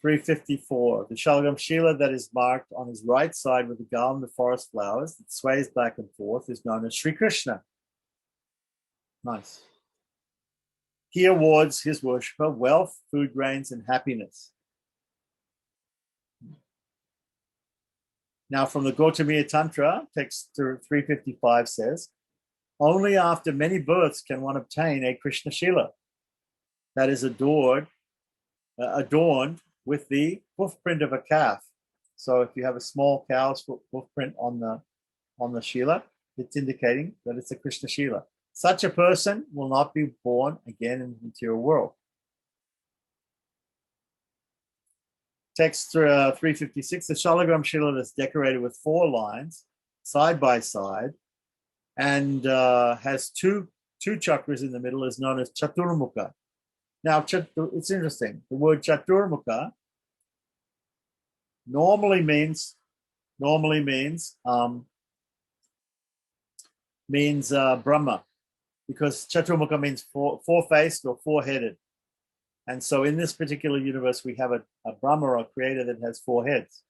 Speaker 1: 354. The Shalagam Shila that is marked on his right side with a garland of forest flowers that sways back and forth is known as Sri Krishna. Nice. He awards his worshipper wealth, food grains, and happiness. Now, from the Gautamiya Tantra, text 355 says, only after many births can one obtain a Krishna Shila that is adorned with the hoofprint of a calf. So if you have a small cow's hoofprint on the Shila, it's indicating that it's a Krishna Shila. Such a person will not be born again in the material world. Text 356, the Shalagram Shila is decorated with 4 lines side by side and has two chakras in the middle, is known as Chaturmukha. Now, it's interesting. The word Chaturmukha normally means Brahma, because Chaturmukha means four-faced or four-headed. And so in this particular universe, we have a Brahma or a creator that has 4 heads,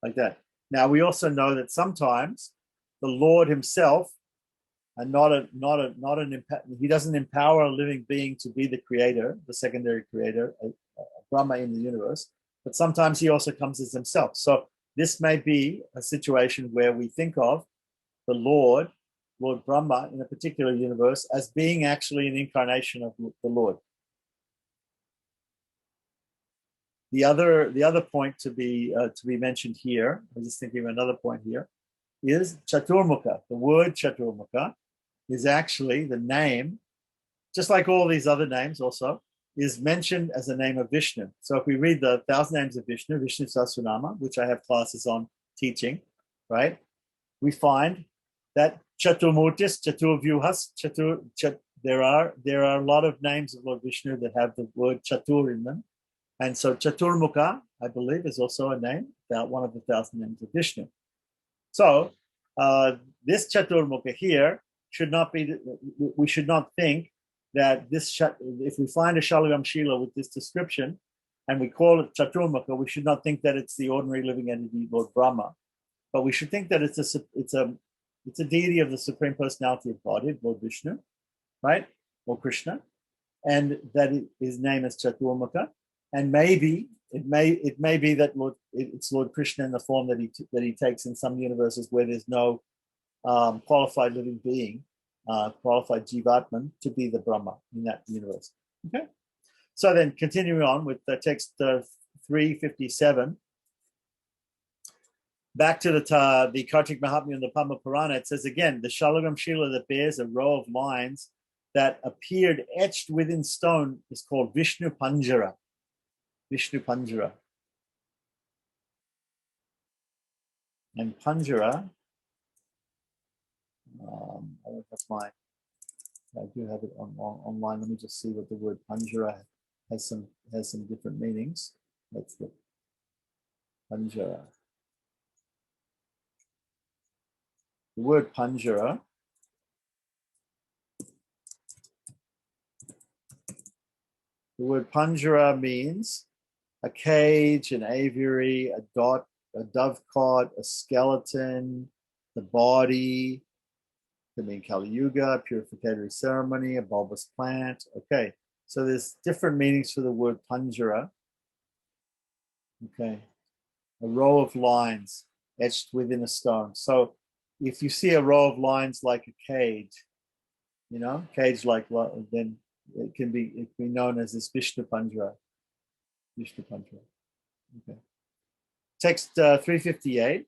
Speaker 1: like that. Now, we also know that sometimes the Lord himself and not an he doesn't empower a living being to be the creator, the secondary creator, a Brahma in the universe, but sometimes he also comes as himself. So this may be a situation where we think of the Lord Brahma in a particular universe as being actually an incarnation of the Lord. The other point to be mentioned here, I'm just thinking of another point here, is Chaturmukha. The word Chaturmukha is actually the name, just like all these other names also, is mentioned as a name of Vishnu. So if we read the 1,000 names of Vishnu, Vishnu Sahasranama, which I have classes on teaching, right? We find that Chaturmurtis, Chaturvyuhas, there are a lot of names of Lord Vishnu that have the word Chatur in them. And so Chaturmukha, I believe, is also a name, one of the 1,000 names of Vishnu. So this Chaturmukha here should not be, we should not think that this, if we find a Shalagram Shila with this description and we call it Chaturmukha, we should not think that it's the ordinary living entity, Lord Brahma, but we should think that it's a deity of the Supreme Personality of Godhead, Lord Vishnu, right, or Krishna, and that his name is Chaturmukha, and maybe it may be that it's Lord Krishna in the form that he takes in some universes where there's no qualified living being, qualified Jivatman to be the Brahma in that universe. Okay, so then continuing on with the text 357, back to the Kartik Mahatmya and the Padma Purana, it says again, the Shalagram Shila that bears a row of lines that appeared etched within stone is called Vishnu Panjara. Vishnu Panjara. And Panjara, I do have it online. Let me just see what the word Panjara has some different meanings. Let's look. Panjara. The word Panjara means a cage, an aviary, a dovecot, a skeleton, the body, can mean Kali Yuga, purificatory ceremony, a bulbous plant. Okay, so there's different meanings for the word Panjara. Okay, a row of lines etched within a stone. So if you see a row of lines like a cage, cage like, then it can be known as this Vishnu Panjara. Vishnu Panjara. Okay. Text 358.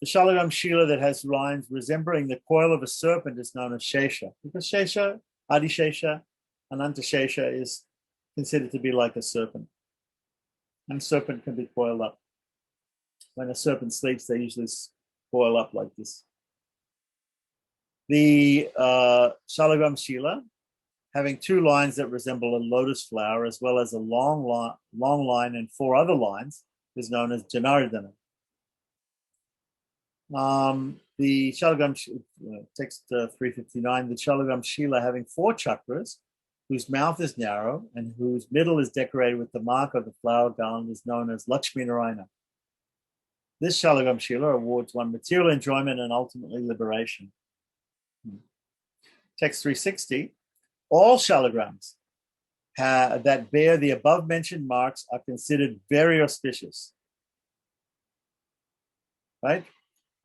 Speaker 1: The Shalagram Shila that has lines resembling the coil of a serpent is known as Shesha, because Shesha, Adi Shesha, Ananta Shesha is considered to be like a serpent. And a serpent can be coiled up. When a serpent sleeps, they usually coil up like this. The Shalagram Shila, having two lines that resemble a lotus flower, as well as a long line and four other lines, is known as Janardana. The Shalagram, text 359, the Shalagram Shila having four chakras, whose mouth is narrow and whose middle is decorated with the mark of the flower garland, is known as Lakshmi Narayana. This Shalagram Shila awards one material enjoyment and ultimately liberation. Text 360, all Shalagrams that bear the above mentioned marks are considered very auspicious. Right?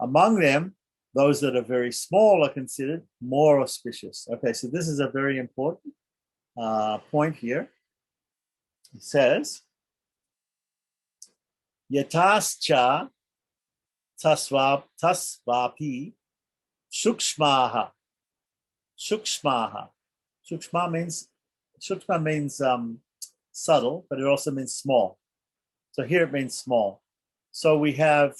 Speaker 1: Among them, those that are very small are considered more auspicious. Okay, so this is a very important point here. It says, Yatascha tasvapi sukshmaha. Sukshmaha. Sukshma means subtle, but it also means small. So here it means small. So we have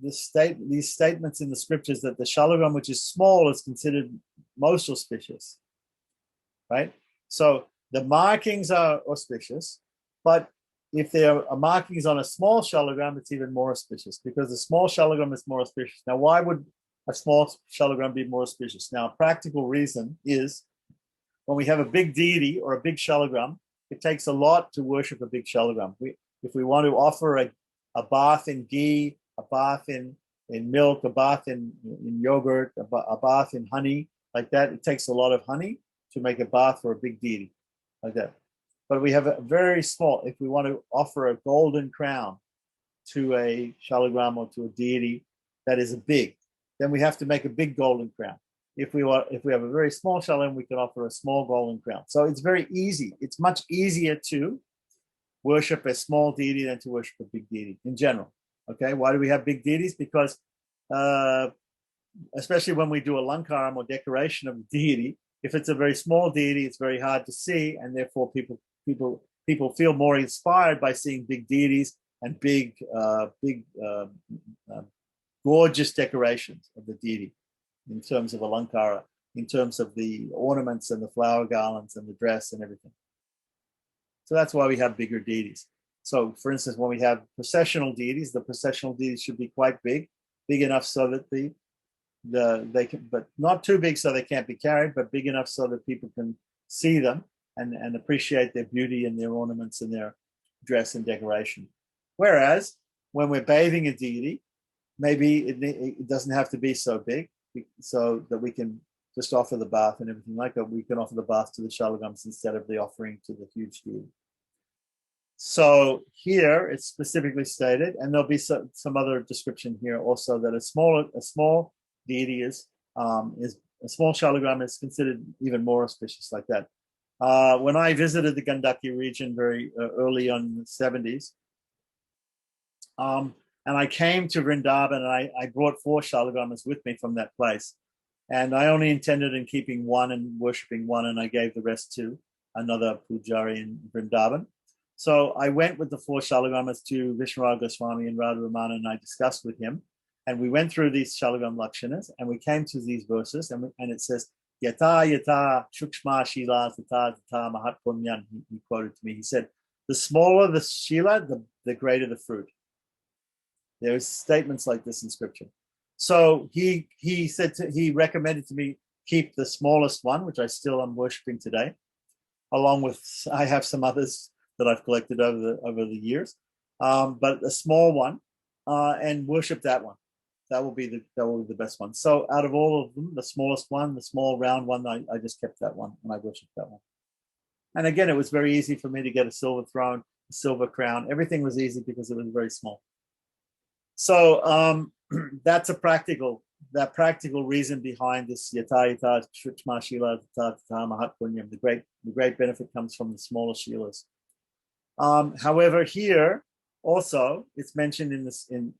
Speaker 1: these statements in the scriptures that the Shalagram, which is small, is considered most auspicious, right? So the markings are auspicious, but if there are markings on a small Shalagram, it's even more auspicious because the small Shalagram is more auspicious. Now, why would a small Shalagram be more auspicious? Now, a practical reason is when we have a big deity or a big Shalagram, it takes a lot to worship a big Shalagram. If we want to offer a bath in ghee, a bath in in milk, a bath in yogurt, a bath in honey, like that. It takes a lot of honey to make a bath for a big deity, like that. But we have a very small, if we want to offer a golden crown to a shalagram or to a deity that is a big, then we have to make a big golden crown. If we have a very small shalagram, we can offer a small golden crown. So it's very easy. It's much easier to worship a small deity than to worship a big deity in general. Okay, why do we have big deities? Because especially when we do alankaram or decoration of a deity, if it's a very small deity, it's very hard to see, and therefore people feel more inspired by seeing big deities and big gorgeous decorations of the deity in terms of alankara, in terms of the ornaments and the flower garlands and the dress and everything. So that's why we have bigger deities. So, for instance, when we have processional deities, the processional deities should be quite big enough so that they can, but not too big so they can't be carried, but big enough so that people can see them and appreciate their beauty and their ornaments and their dress and decoration. Whereas when we're bathing a deity, maybe it doesn't have to be so big, so that we can just offer the bath and everything like that. We can offer the bath to the shalagrams instead of the offering to the huge deity. So here it's specifically stated, and there'll be some other description here also, that a small deity is a small shalagram is considered even more auspicious, like that. When I visited the Gandaki region very early on in the 70s, and I came to Vrindavan, and I brought 4 shalagramas with me from that place. And I only intended in keeping one and worshipping one, and I gave the rest to another pujari in Vrindavan. So I went with the 4 shalagramas to Vishnu Goswami and Radharamana, and I discussed with him. And we went through these shalagram lakshanas, and we came to these verses, and it says, Yata yata shukshma shila tata tata mahat punyan. He quoted to me. He said, the smaller the shila, the greater the fruit. There's statements like this in scripture. So he recommended to me keep the smallest one, which I still am worshipping today, along with, I have some others that I've collected over the years, but a small one, and worship that one. That will be the best one. So out of all of them, the smallest one, the small round one, I just kept that one and I worshipped that one. And again, it was very easy for me to get a silver throne, a silver crown. Everything was easy because it was very small. So that's that practical reason behind this yata yata shukshma shila tata mahat punyam. The great benefit comes from the smaller shilas. However, here also it's mentioned in this in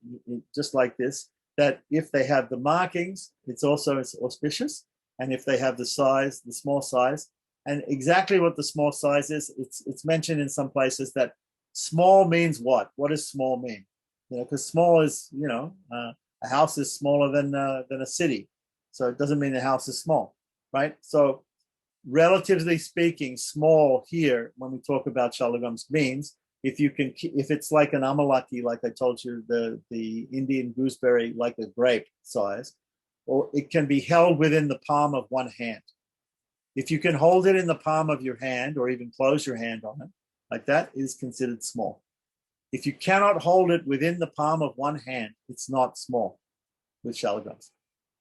Speaker 1: just like this, that if they have the markings, it's also auspicious, and if they have the size, the small size, and exactly what the small size is, it's mentioned in some places that small means what? What does small mean? Because small is, a house is smaller than a city, so it doesn't mean the house is small, right? So, relatively speaking, small here, when we talk about shalagrams, means if it's like an amalaki, like I told you, the Indian gooseberry, like a grape size, or it can be held within the palm of one hand. If you can hold it in the palm of your hand, or even close your hand on it, like that, is considered small. If you cannot hold it within the palm of one hand, it's not small with shalagrams.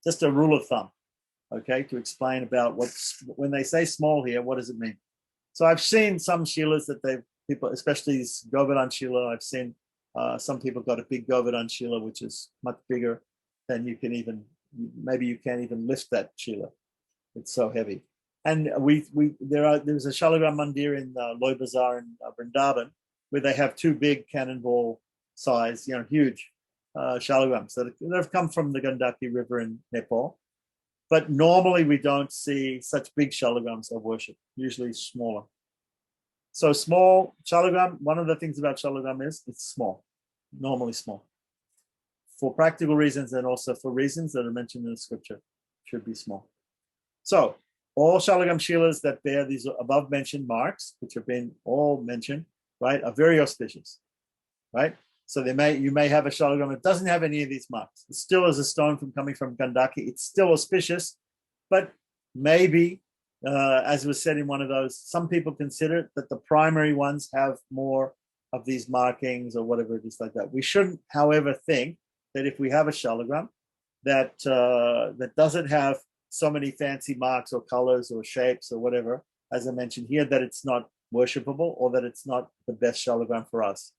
Speaker 1: Just a rule of thumb, okay, to explain about when they say small here, what does it mean? So I've seen some shilas that people, especially this Govardhan Shila, I've seen some people got a big Govardhan Shila, which is much bigger than maybe you can't even lift that Shila. It's so heavy. And there's a Shalagram Mandir in Loy Bazaar in Vrindavan, where they have 2 big cannonball size, huge shalagrams that have come from the Gandaki River in Nepal. But normally we don't see such big shalagrams of worship, usually smaller. So small shalagram, one of the things about shalagram is it's small, normally small. For practical reasons and also for reasons that are mentioned in the scripture, should be small. So all shalagram shilas that bear these above mentioned marks, which have been all mentioned, right, are very auspicious, right? So you may have a shalagram that doesn't have any of these marks. It still is a stone coming from Gandaki. It's still auspicious, but maybe, as was said in one of those, some people consider that the primary ones have more of these markings or whatever it is like that. We shouldn't, however, think that if we have a shalagram that doesn't have so many fancy marks or colors or shapes or whatever, as I mentioned here, that it's not worshipable or that it's not the best shalagram for us.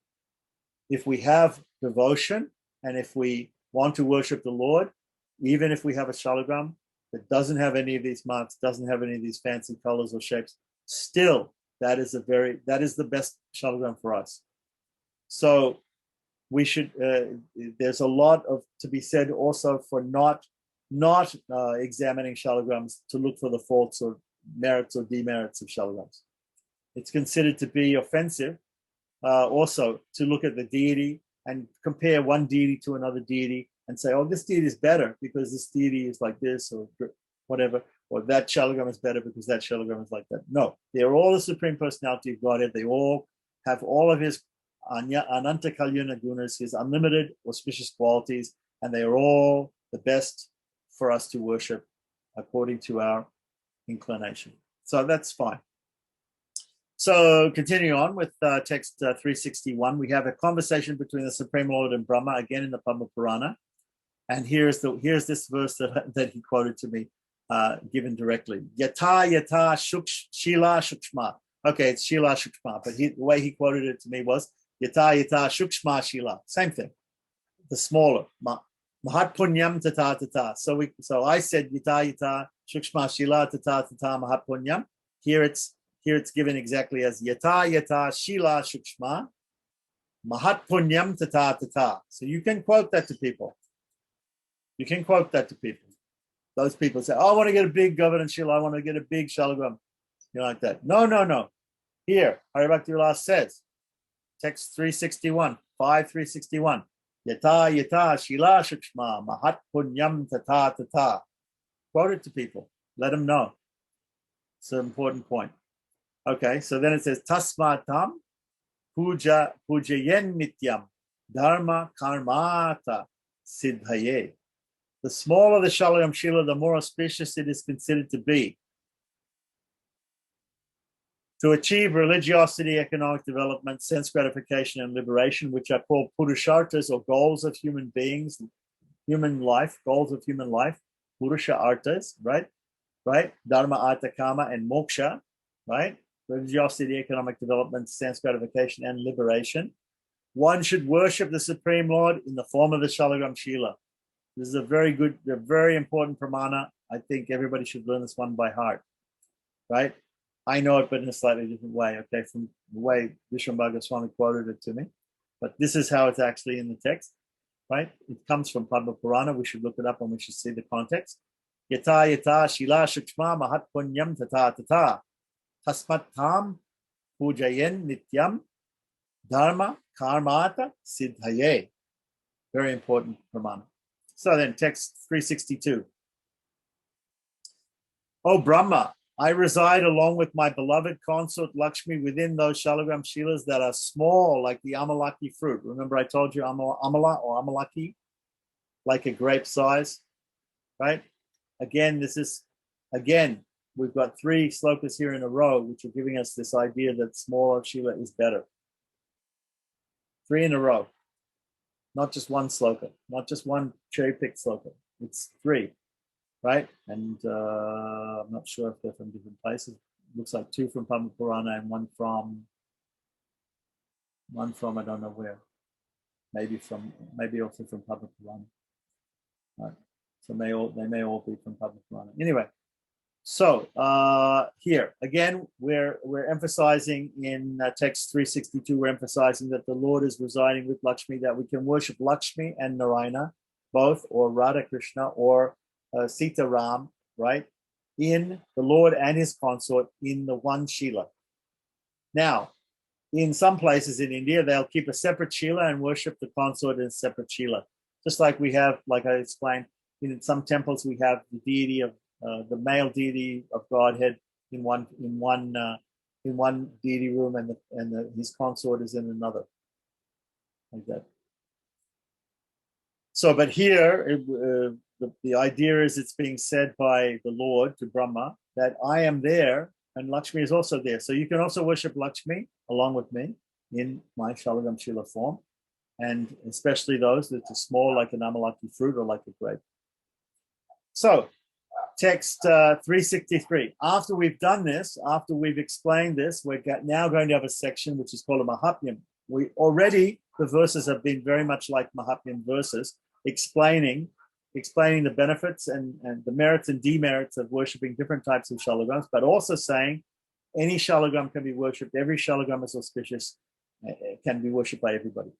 Speaker 1: If we have devotion and if we want to worship the Lord, even if we have a shalagram that doesn't have any of these marks, doesn't have any of these fancy colors or shapes, still that is the best shalagram for us. So we should. There's a lot to be said also for not examining shalagrams to look for the faults or merits or demerits of shalagrams. It's considered to be offensive also to look at the deity and compare one deity to another deity and say, oh, this deity is better because this deity is like this or whatever, or that shalagram is better because that shalagram is like that. No, they're all the Supreme Personality of Godhead. They all have all of his Ananta Kalyana Gunas, his unlimited auspicious qualities, and they are all the best for us to worship according to our inclination. So that's fine. So continuing on with text 361, we have a conversation between the Supreme Lord and Brahma, again in the Padma Purana. And here's this verse that he quoted to me, given directly. Yata shila shukshma. Okay, it's shila shukshma, but the way he quoted it to me was Yata shukshma shila. Same thing. The smaller. Mahat punyam tata tata. So I said Yata shukshma shila tata tata mahat punyam. Here it's given exactly as Yata shila shukshma mahat punyam tata tata. So you can quote that to people. Those people say, oh, I want to get a big governance shila, I want to get a big shalagram. Like that. No. Here, Hari Bhakti Vilasa says, text 361, 5361. Yata shila shukshma mahat punyam tata tata. Quote it to people. Let them know. It's an important point. Okay, so then it says tasmatam pujayen nityam dharma karmata siddhaye. The smaller the shalagram shila, the more auspicious it is considered to be. To achieve religiosity, economic development, sense gratification, and liberation, which are called purusharthas or goals of human beings, human life, goals of human life, purusha arthas, right? Dharma, artha, kama, and moksha, right? Religiosity, economic development, sense gratification, and liberation. One should worship the Supreme Lord in the form of the shalagram shila. This is a very important pramana. I think everybody should learn this one by heart, right? I know it, but in a slightly different way, okay, from the way Vishwambara Goswami quoted it to me. But this is how it's actually in the text, right? It comes from Padma Purana. We should look it up and we should see the context. Yata shila shukshma mahat punyam tata tata. Tasmat tam pujayen nityam dharma karmata siddhaye. Very important pramana. So then text 362. O Brahma, I reside along with my beloved consort Lakshmi within those shalagram shilas that are small like the amalaki fruit. Remember I told you amala or amalaki, like a grape size, right? Again, we've got 3 slokas here in a row, which are giving us this idea that smaller shila is better. 3 in a row. Not just one sloka, not just one cherry-picked sloka. It's 3, right? And I'm not sure if they're from different places. Looks like 2 from Padma Purana and one from I don't know where. Maybe also from Padma Purana. Right. So they may all be from Padma Purana. Anyway, so here again we're emphasizing in text 362. We're emphasizing that the Lord is residing with Lakshmi, that we can worship Lakshmi and Narayana both, or Radha Krishna, or Sita Ram, right, in the Lord and his consort in the one shila. Now, in some places in India, they'll keep a separate shila and worship the consort in a separate shila, just like we have, like I explained, in some temples we have the deity of the male deity of Godhead in one deity room, and his consort is in another, like that. So, but here the idea is it's being said by the Lord to Brahma that I am there and Lakshmi is also there. So you can also worship Lakshmi along with me in my Shalagam Shila form. and especially those that are small, like an amalaki fruit or like a grape. So, text 363. After we've done this, after we've explained this, we're now going to have a section which is called a Mahatmyam. The verses have been very much like Mahatmyam verses, explaining the benefits and the merits and demerits of worshipping different types of shalagrams, but also saying any shalagram can be worshipped. Every shalagram is auspicious, can be worshipped by everybody.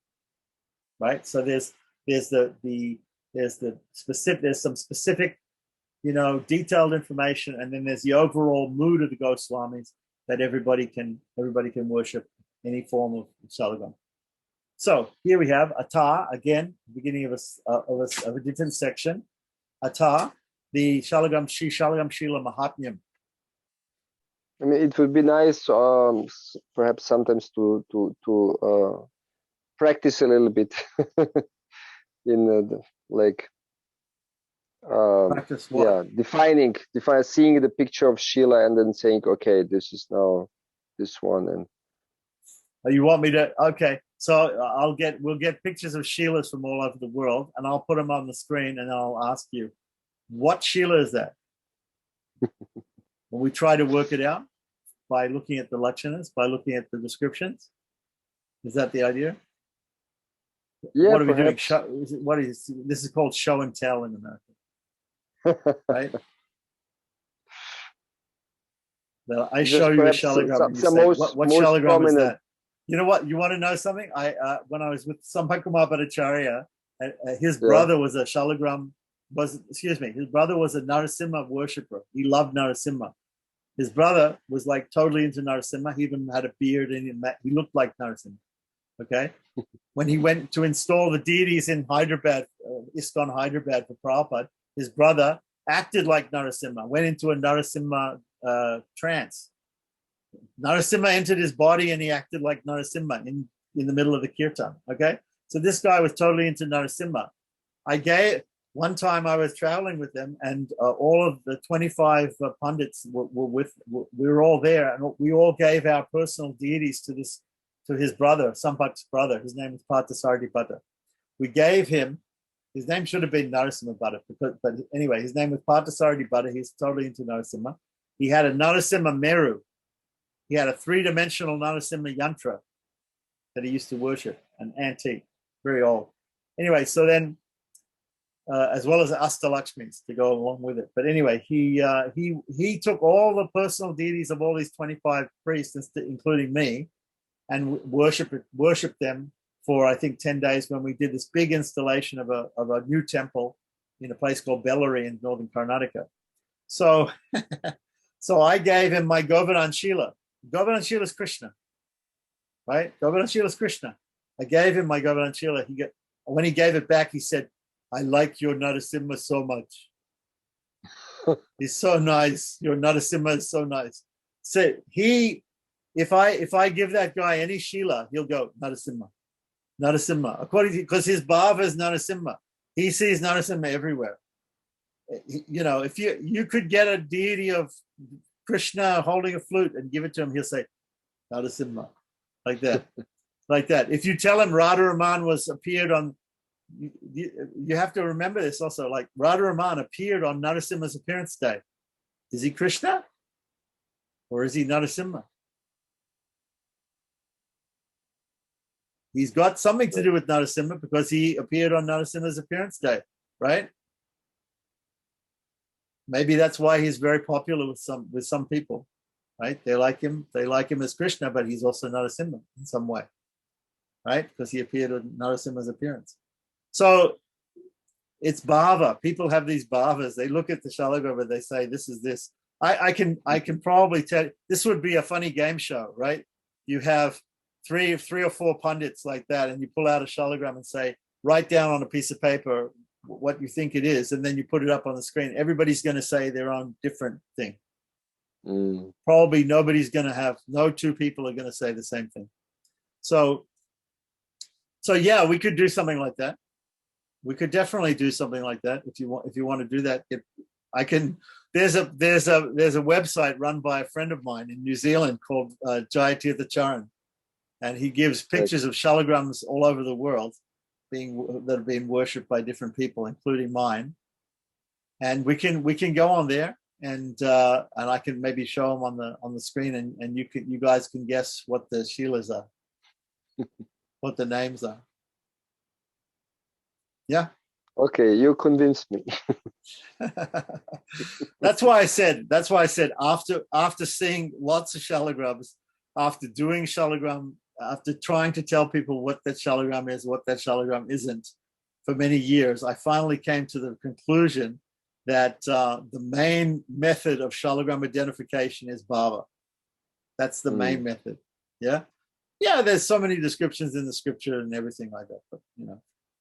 Speaker 1: Right? So there's some specific, detailed information, and then there's the overall mood of the Goswamis that everybody can worship any form of shalagram. So here we have Ata, again, beginning of a different section. Ata, the Shalagram Shila Mahatmyam.
Speaker 2: I mean, it would be nice, perhaps sometimes to practice a little bit in
Speaker 1: Practice what?
Speaker 2: Yeah, define, seeing the picture of Shila and then saying, okay, this is now this one. And
Speaker 1: you want me to? Okay, so we'll get pictures of Shilas from all over the world, and I'll put them on the screen, and I'll ask you, what Shila is that? When we try to work it out by looking at the lakshanas, by looking at the descriptions. Is that the idea?
Speaker 2: Yeah.
Speaker 1: What are we doing? This is called show and tell in America, right? I show you a shalagram, and you say, what shalagram is that? You know what? You want to know something? When I was with Sampakumar Bhattacharya, his brother was a shalagram. His brother was a Narasimha worshipper. He loved Narasimha. His brother was like totally into Narasimha. He even had a beard and he looked like Narasimha. Okay. When he went to install the deities in Hyderabad, ISKCON Hyderabad for Prabhupada, his brother acted like Narasimha, went into a Narasimha trance. Narasimha entered his body and he acted like Narasimha in the middle of the kirtan. Okay. So this guy was totally into Narasimha. One time I was traveling with them, and all of the 25 pundits we were all there, and we all gave our personal deities to his brother, Sampak's brother. His name is Parthasarathi Bhatta. We gave him, his name should have been Narasimha Bhatta, but anyway, his name was Parthasarathi Bhatta. He's totally into Narasimha. He had a Narasimha Meru. He had a 3-dimensional Narasimha yantra that he used to worship, an antique, very old. Anyway, so then, as well as Astalakshmis to go along with it. But anyway, he took all the personal deities of all these 25 priests, including me, and worshipped them for, I think, 10 days when we did this big installation of a new temple in a place called Bellary in northern Karnataka. So, so I gave him my Govardhan Shila. Govardhan Shila is Krishna, right? Govardhan Shila is Krishna. I gave him my Govardhan Shila. When he gave it back, he said, I like your Narasimha so much. He's so nice. Your Narasimha is so nice. So if I give that guy any Shila, he'll go Narasimha. Narasimha. Because his bhava is Narasimha. He sees Narasimha everywhere. If you could get a deity of Krishna holding a flute and give it to him, he'll say Narasimha. Like that. Like that. If you tell him Radharaman appeared on, you have to remember this also, like Radharaman appeared on Narasimha's appearance day. Is he Krishna? Or is he Narasimha? He's got something to do with Narasimha because he appeared on Narasimha's appearance day, right? Maybe that's why he's very popular with some people, right? They like him as Krishna, but he's also Narasimha in some way, right? Because he appeared on Narasimha's appearance. So it's bhava. People have these bhavas. They look at the shalagram, they say, this is this. I can probably tell you, this would be a funny game show, right? You have three or four pundits like that, and you pull out a shalagram and say, write down on a piece of paper what you think it is, and then you put it up on the screen. Everybody's going to say their own different thing. Probably no two people are going to say the same thing. So yeah, we could do something like that. We could definitely do something like that if you want to do that. There's a website run by a friend of mine in New Zealand called Jayatirtha Charan, and he gives pictures of shalagrams all over the world. that have been worshipped by different people, including mine. And we can go on there, and I can maybe show them on the screen, and you guys can guess what the Shilas are, what the names are. Yeah.
Speaker 2: Okay, you convinced me.
Speaker 1: That's why I said after seeing lots of shalagrams, after doing shalagram, after trying to tell people what that shalagram is, what that shalagram isn't, for many years, I finally came to the conclusion that the main method of shalagram identification is bhava. That's the main method. Yeah. Yeah, there's so many descriptions in the scripture and everything like that, but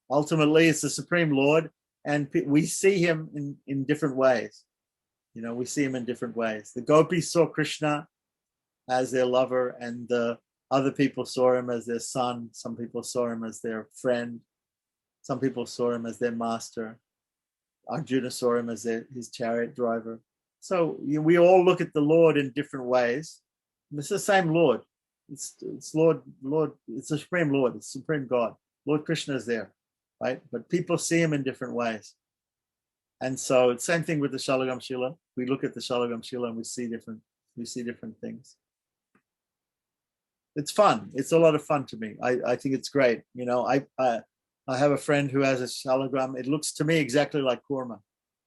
Speaker 1: ultimately it's the Supreme Lord, and we see him in different ways. We see him in different ways. The gopis saw Krishna as their lover, and the other people saw him as their son. Some people saw him as their friend. Some people saw him as their master. Arjuna saw him as his chariot driver. So we all look at the Lord in different ways. And it's the same Lord. It's Lord. It's the Supreme Lord. It's Supreme God. Lord Krishna is there, right? But people see him in different ways. And so it's same thing with the Shalagram Shila. We look at the Shalagram Shila and we see different things. It's fun. It's a lot of fun to me. I think it's great. I have a friend who has a shalagram. It looks to me exactly like kurma.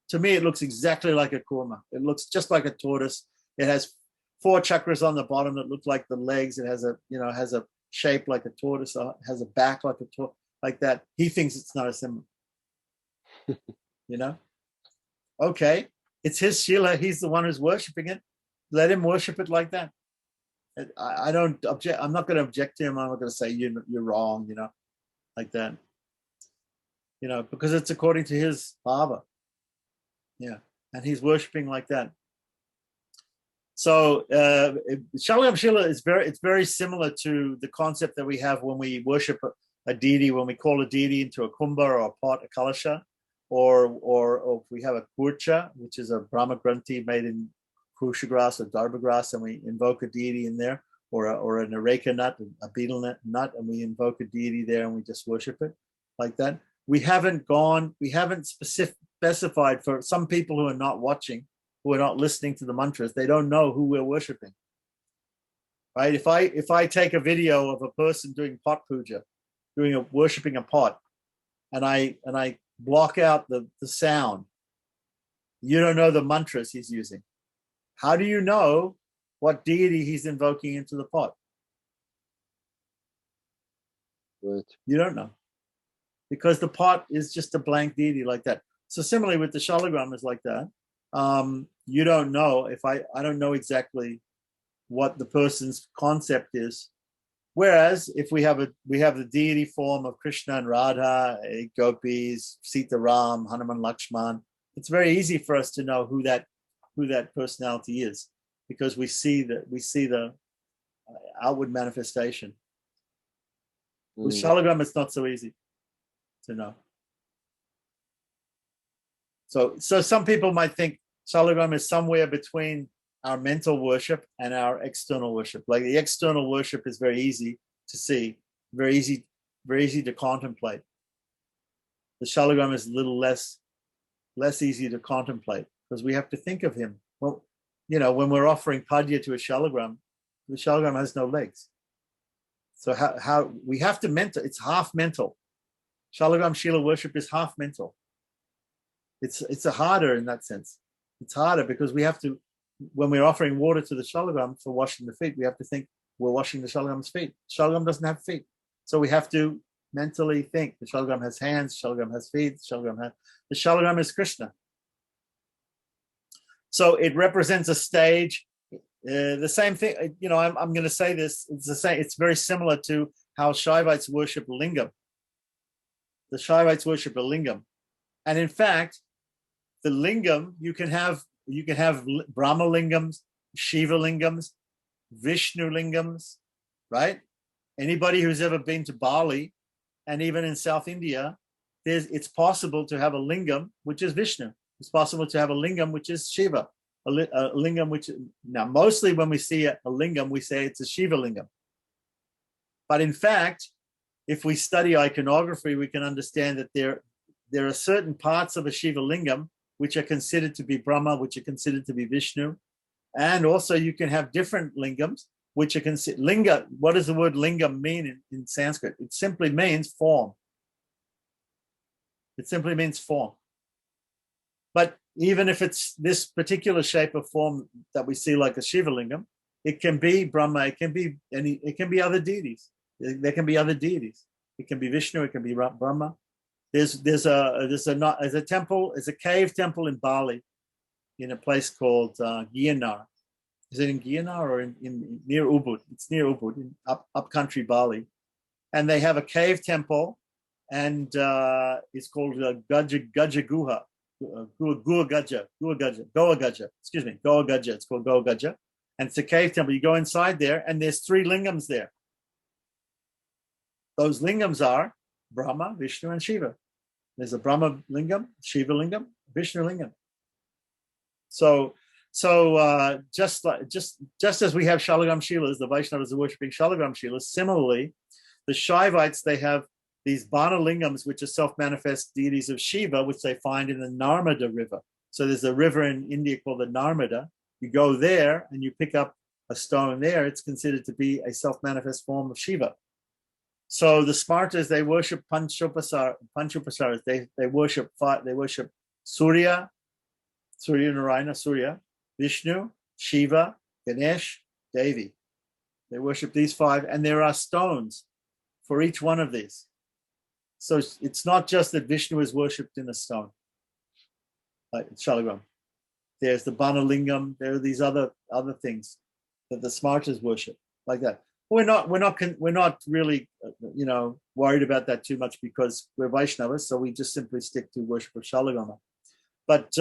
Speaker 1: To me, it looks exactly like a kurma. It looks just like a tortoise. It has 4 chakras on the bottom that look like the legs. It has a shape like a tortoise. Has a back like a tortoise, like that. He thinks it's not a symbol. Okay, it's his shila. He's the one who's worshiping it. Let him worship it like that. I don't object. I'm not going to object to him. I'm not going to say you're wrong. Like that. Because it's according to his bhava. Yeah, and he's worshiping like that. So Shalagram Shila is very similar to the concept that we have when we worship a deity, when we call a deity into a kumbha or a pot, a kalasha, or if we have a kurcha, which is a Brahma Granthi made in krusha grass or darba grass, and we invoke a deity in there, or an areca nut, a betel nut, and we invoke a deity there and we just worship it like that. We haven't specified for some people who are not watching, who are not listening to the mantras. They don't know who we're worshiping, right? If I take a video of a person doing pot puja, worshiping a pot, and I block out the sound, you don't know the mantras he's using. How do you know what deity he's invoking into the pot?
Speaker 2: Right.
Speaker 1: You don't know, because the pot is just a blank deity like that. So similarly with the shalagram is like that. You don't know, if I don't know exactly what the person's concept is. Whereas if we have the deity form of Krishna and Radha, gopis, Sita Ram, Hanuman Lakshman, it's very easy for us to know who that personality is, because we see the outward manifestation. With shalagram, it's not so easy to know. So some people might think shalagram is somewhere between our mental worship and our external worship. Like the external worship is very easy to see, very easy to contemplate. The shalagram is a little less easy to contemplate, because we have to think of him. Well, when we're offering padya to a shalagram, the shalagram has no legs. So how we have to mental, it's half mental. Shalagram Shila worship is half mental. It's harder in that sense. It's harder because we have to, when we're offering water to the shalagram for washing the feet, we have to think we're washing the shalagram's feet. Shalagram doesn't have feet. So we have to mentally think. The shalagram has hands, shalagram has feet, the shalagram is Krishna. So it represents a stage. The same thing, I'm going to say this, it's the same, it's very similar to how Shaivites worship lingam. The Shaivites worship a lingam. And in fact, the lingam, you can have Brahma lingams, Shiva lingams, Vishnu lingams, right? Anybody who's ever been to Bali, and even in South India, it's possible to have a lingam which is Vishnu. It's possible to have a lingam which is Shiva. A lingam which, now mostly when we see a lingam, we say it's a Shiva lingam. But in fact, if we study iconography, we can understand that there are certain parts of a Shiva lingam which are considered to be Brahma, which are considered to be Vishnu. And also you can have different lingams, which are considered linga. What does the word lingam mean in Sanskrit? It simply means form. It simply means form. But even if it's this particular shape of form that we see like a Shiva lingam, it can be Brahma, it can be other deities. There can be other deities. It can be Vishnu, it can be Brahma. There's a temple, there's a cave temple in Bali, in a place called Gianar. Is it in Gianar or in near Ubud? It's near Ubud, in upcountry Bali. And they have a cave temple, and it's called Gaja Guha. Goa Gaja. It's called Goa Gaja. And it's a cave temple. You go inside there, and there's 3 lingams there. Those lingams are Brahma, Vishnu, and Shiva. There's a Brahma lingam, Shiva lingam, Vishnu lingam. So just as we have Shalagram Shilas, the Vaishnavas are worshipping Shalagram Shilas. Similarly, the Shaivites, they have these Bana lingams, which are self-manifest deities of Shiva, which they find in the Narmada River. So there's a river in India called the Narmada. You go there and you pick up a stone there. It's considered to be a self-manifest form of Shiva. So the Smartas, they worship Panchupasaras. They worship Surya, Narayana, Surya, Vishnu, Shiva, Ganesh, Devi. They worship these 5, and there are stones for each one of these. So it's not just that Vishnu is worshipped in a stone, like Shalagram. There's the Banalingam. There are these other things that the Smartas worship, like that. We're not really, worried about that too much because we're Vaishnavas, so we just simply stick to worship of Shalagrama. But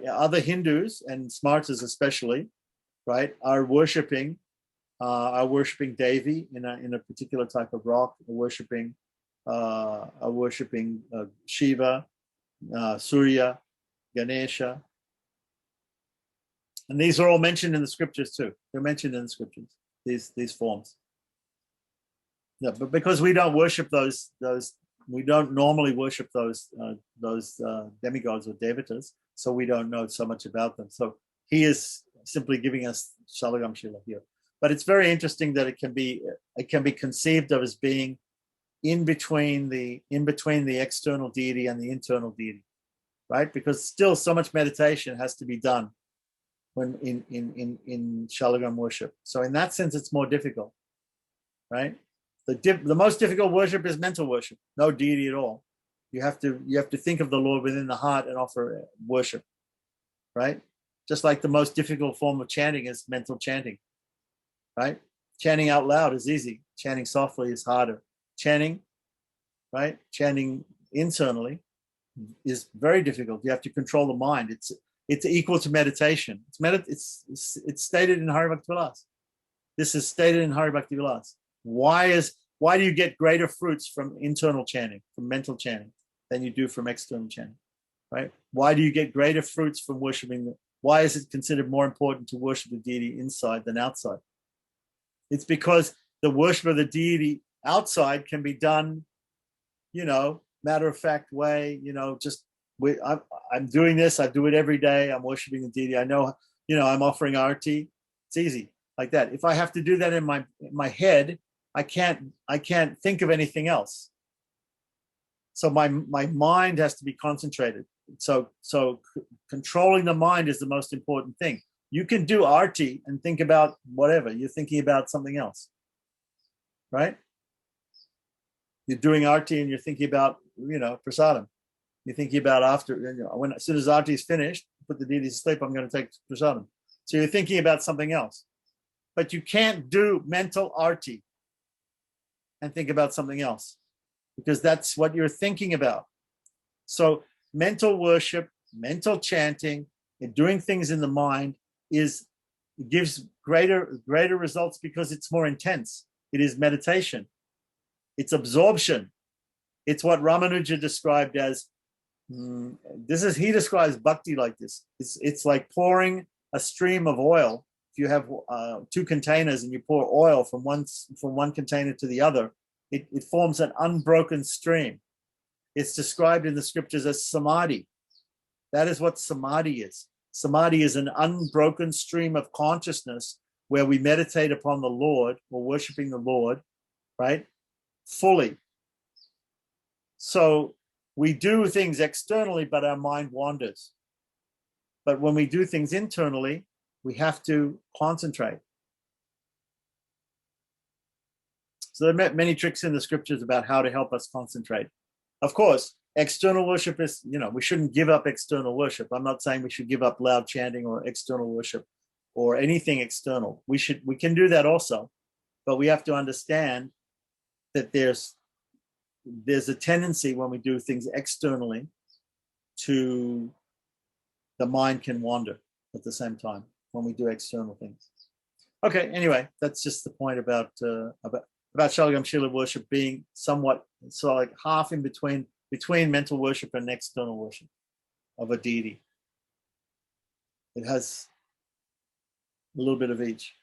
Speaker 1: other Hindus and Smartas especially, right, are worshiping Devi in a particular type of rock. Are worshiping Shiva, Surya, Ganesha, and these are all mentioned in the scriptures too. They're mentioned in the scriptures. These forms. Yeah, but because we don't worship those, we don't normally worship those demigods or devatas, so we don't know so much about them. So he is simply giving us Shalagram Shila here. But it's very interesting that it can be conceived of as being in between the external deity and the internal deity, right? Because still so much meditation has to be done when in Shalagram worship. So in that sense, it's more difficult, right? The most difficult worship is mental worship, no deity at all. You have to think of the Lord within the heart and offer worship, right? Just like the most difficult form of chanting is mental chanting, right? Chanting out loud is easy. Chanting softly is harder. Chanting internally is very difficult. You have to control the mind. It's equal to meditation. It's stated in Hari Bhakti Vilas. This is stated in Hari Bhakti Vilas. Why do you get greater fruits from internal chanting, from mental chanting, than you do from external chanting, right? Why do you get greater fruits from worshiping? Why is it considered more important to worship the deity inside than outside? It's because the worship of the deity outside can be done, matter-of-fact way, I'm doing this, I do it every day, I'm worshiping the deity, I know, I'm offering arati. It's easy like that. If I have to do that in my head, I can't think of anything else. So my mind has to be concentrated. So controlling the mind is the most important thing. You can do arati and think about whatever. You're thinking about something else, right? You're doing arati and you're thinking about, prasadam. You're thinking about after, as soon as arati is finished, put the deity to sleep, I'm going to take prasadam. So you're thinking about something else. But you can't do mental arati and think about something else because that's what you're thinking about. So mental worship, mental chanting, and doing things in the mind gives greater results because it's more intense. It is meditation. It's absorption. It's what Ramanuja described as, he describes bhakti like this. It's like pouring a stream of oil. If you have 2 containers and you pour oil from one container to the other, It forms an unbroken stream. It's described in the scriptures as samadhi. That is what samadhi is. Samadhi is an unbroken stream of consciousness where we meditate upon the Lord or worshiping the Lord, right? Fully. So we do things externally, but our mind wanders. But when we do things internally, we have to concentrate. So there are many tricks in the scriptures about how to help us concentrate. Of course, external worship is, we shouldn't give up external worship. I'm not saying we should give up loud chanting or external worship or anything external. We can do that also, but we have to understand that there's a tendency when we do things externally to the mind can wander at the same time when we do external things. Okay, anyway, that's just the point about Shalagram Shila worship being somewhat, so like half in between mental worship and external worship of a deity. It has a little bit of each.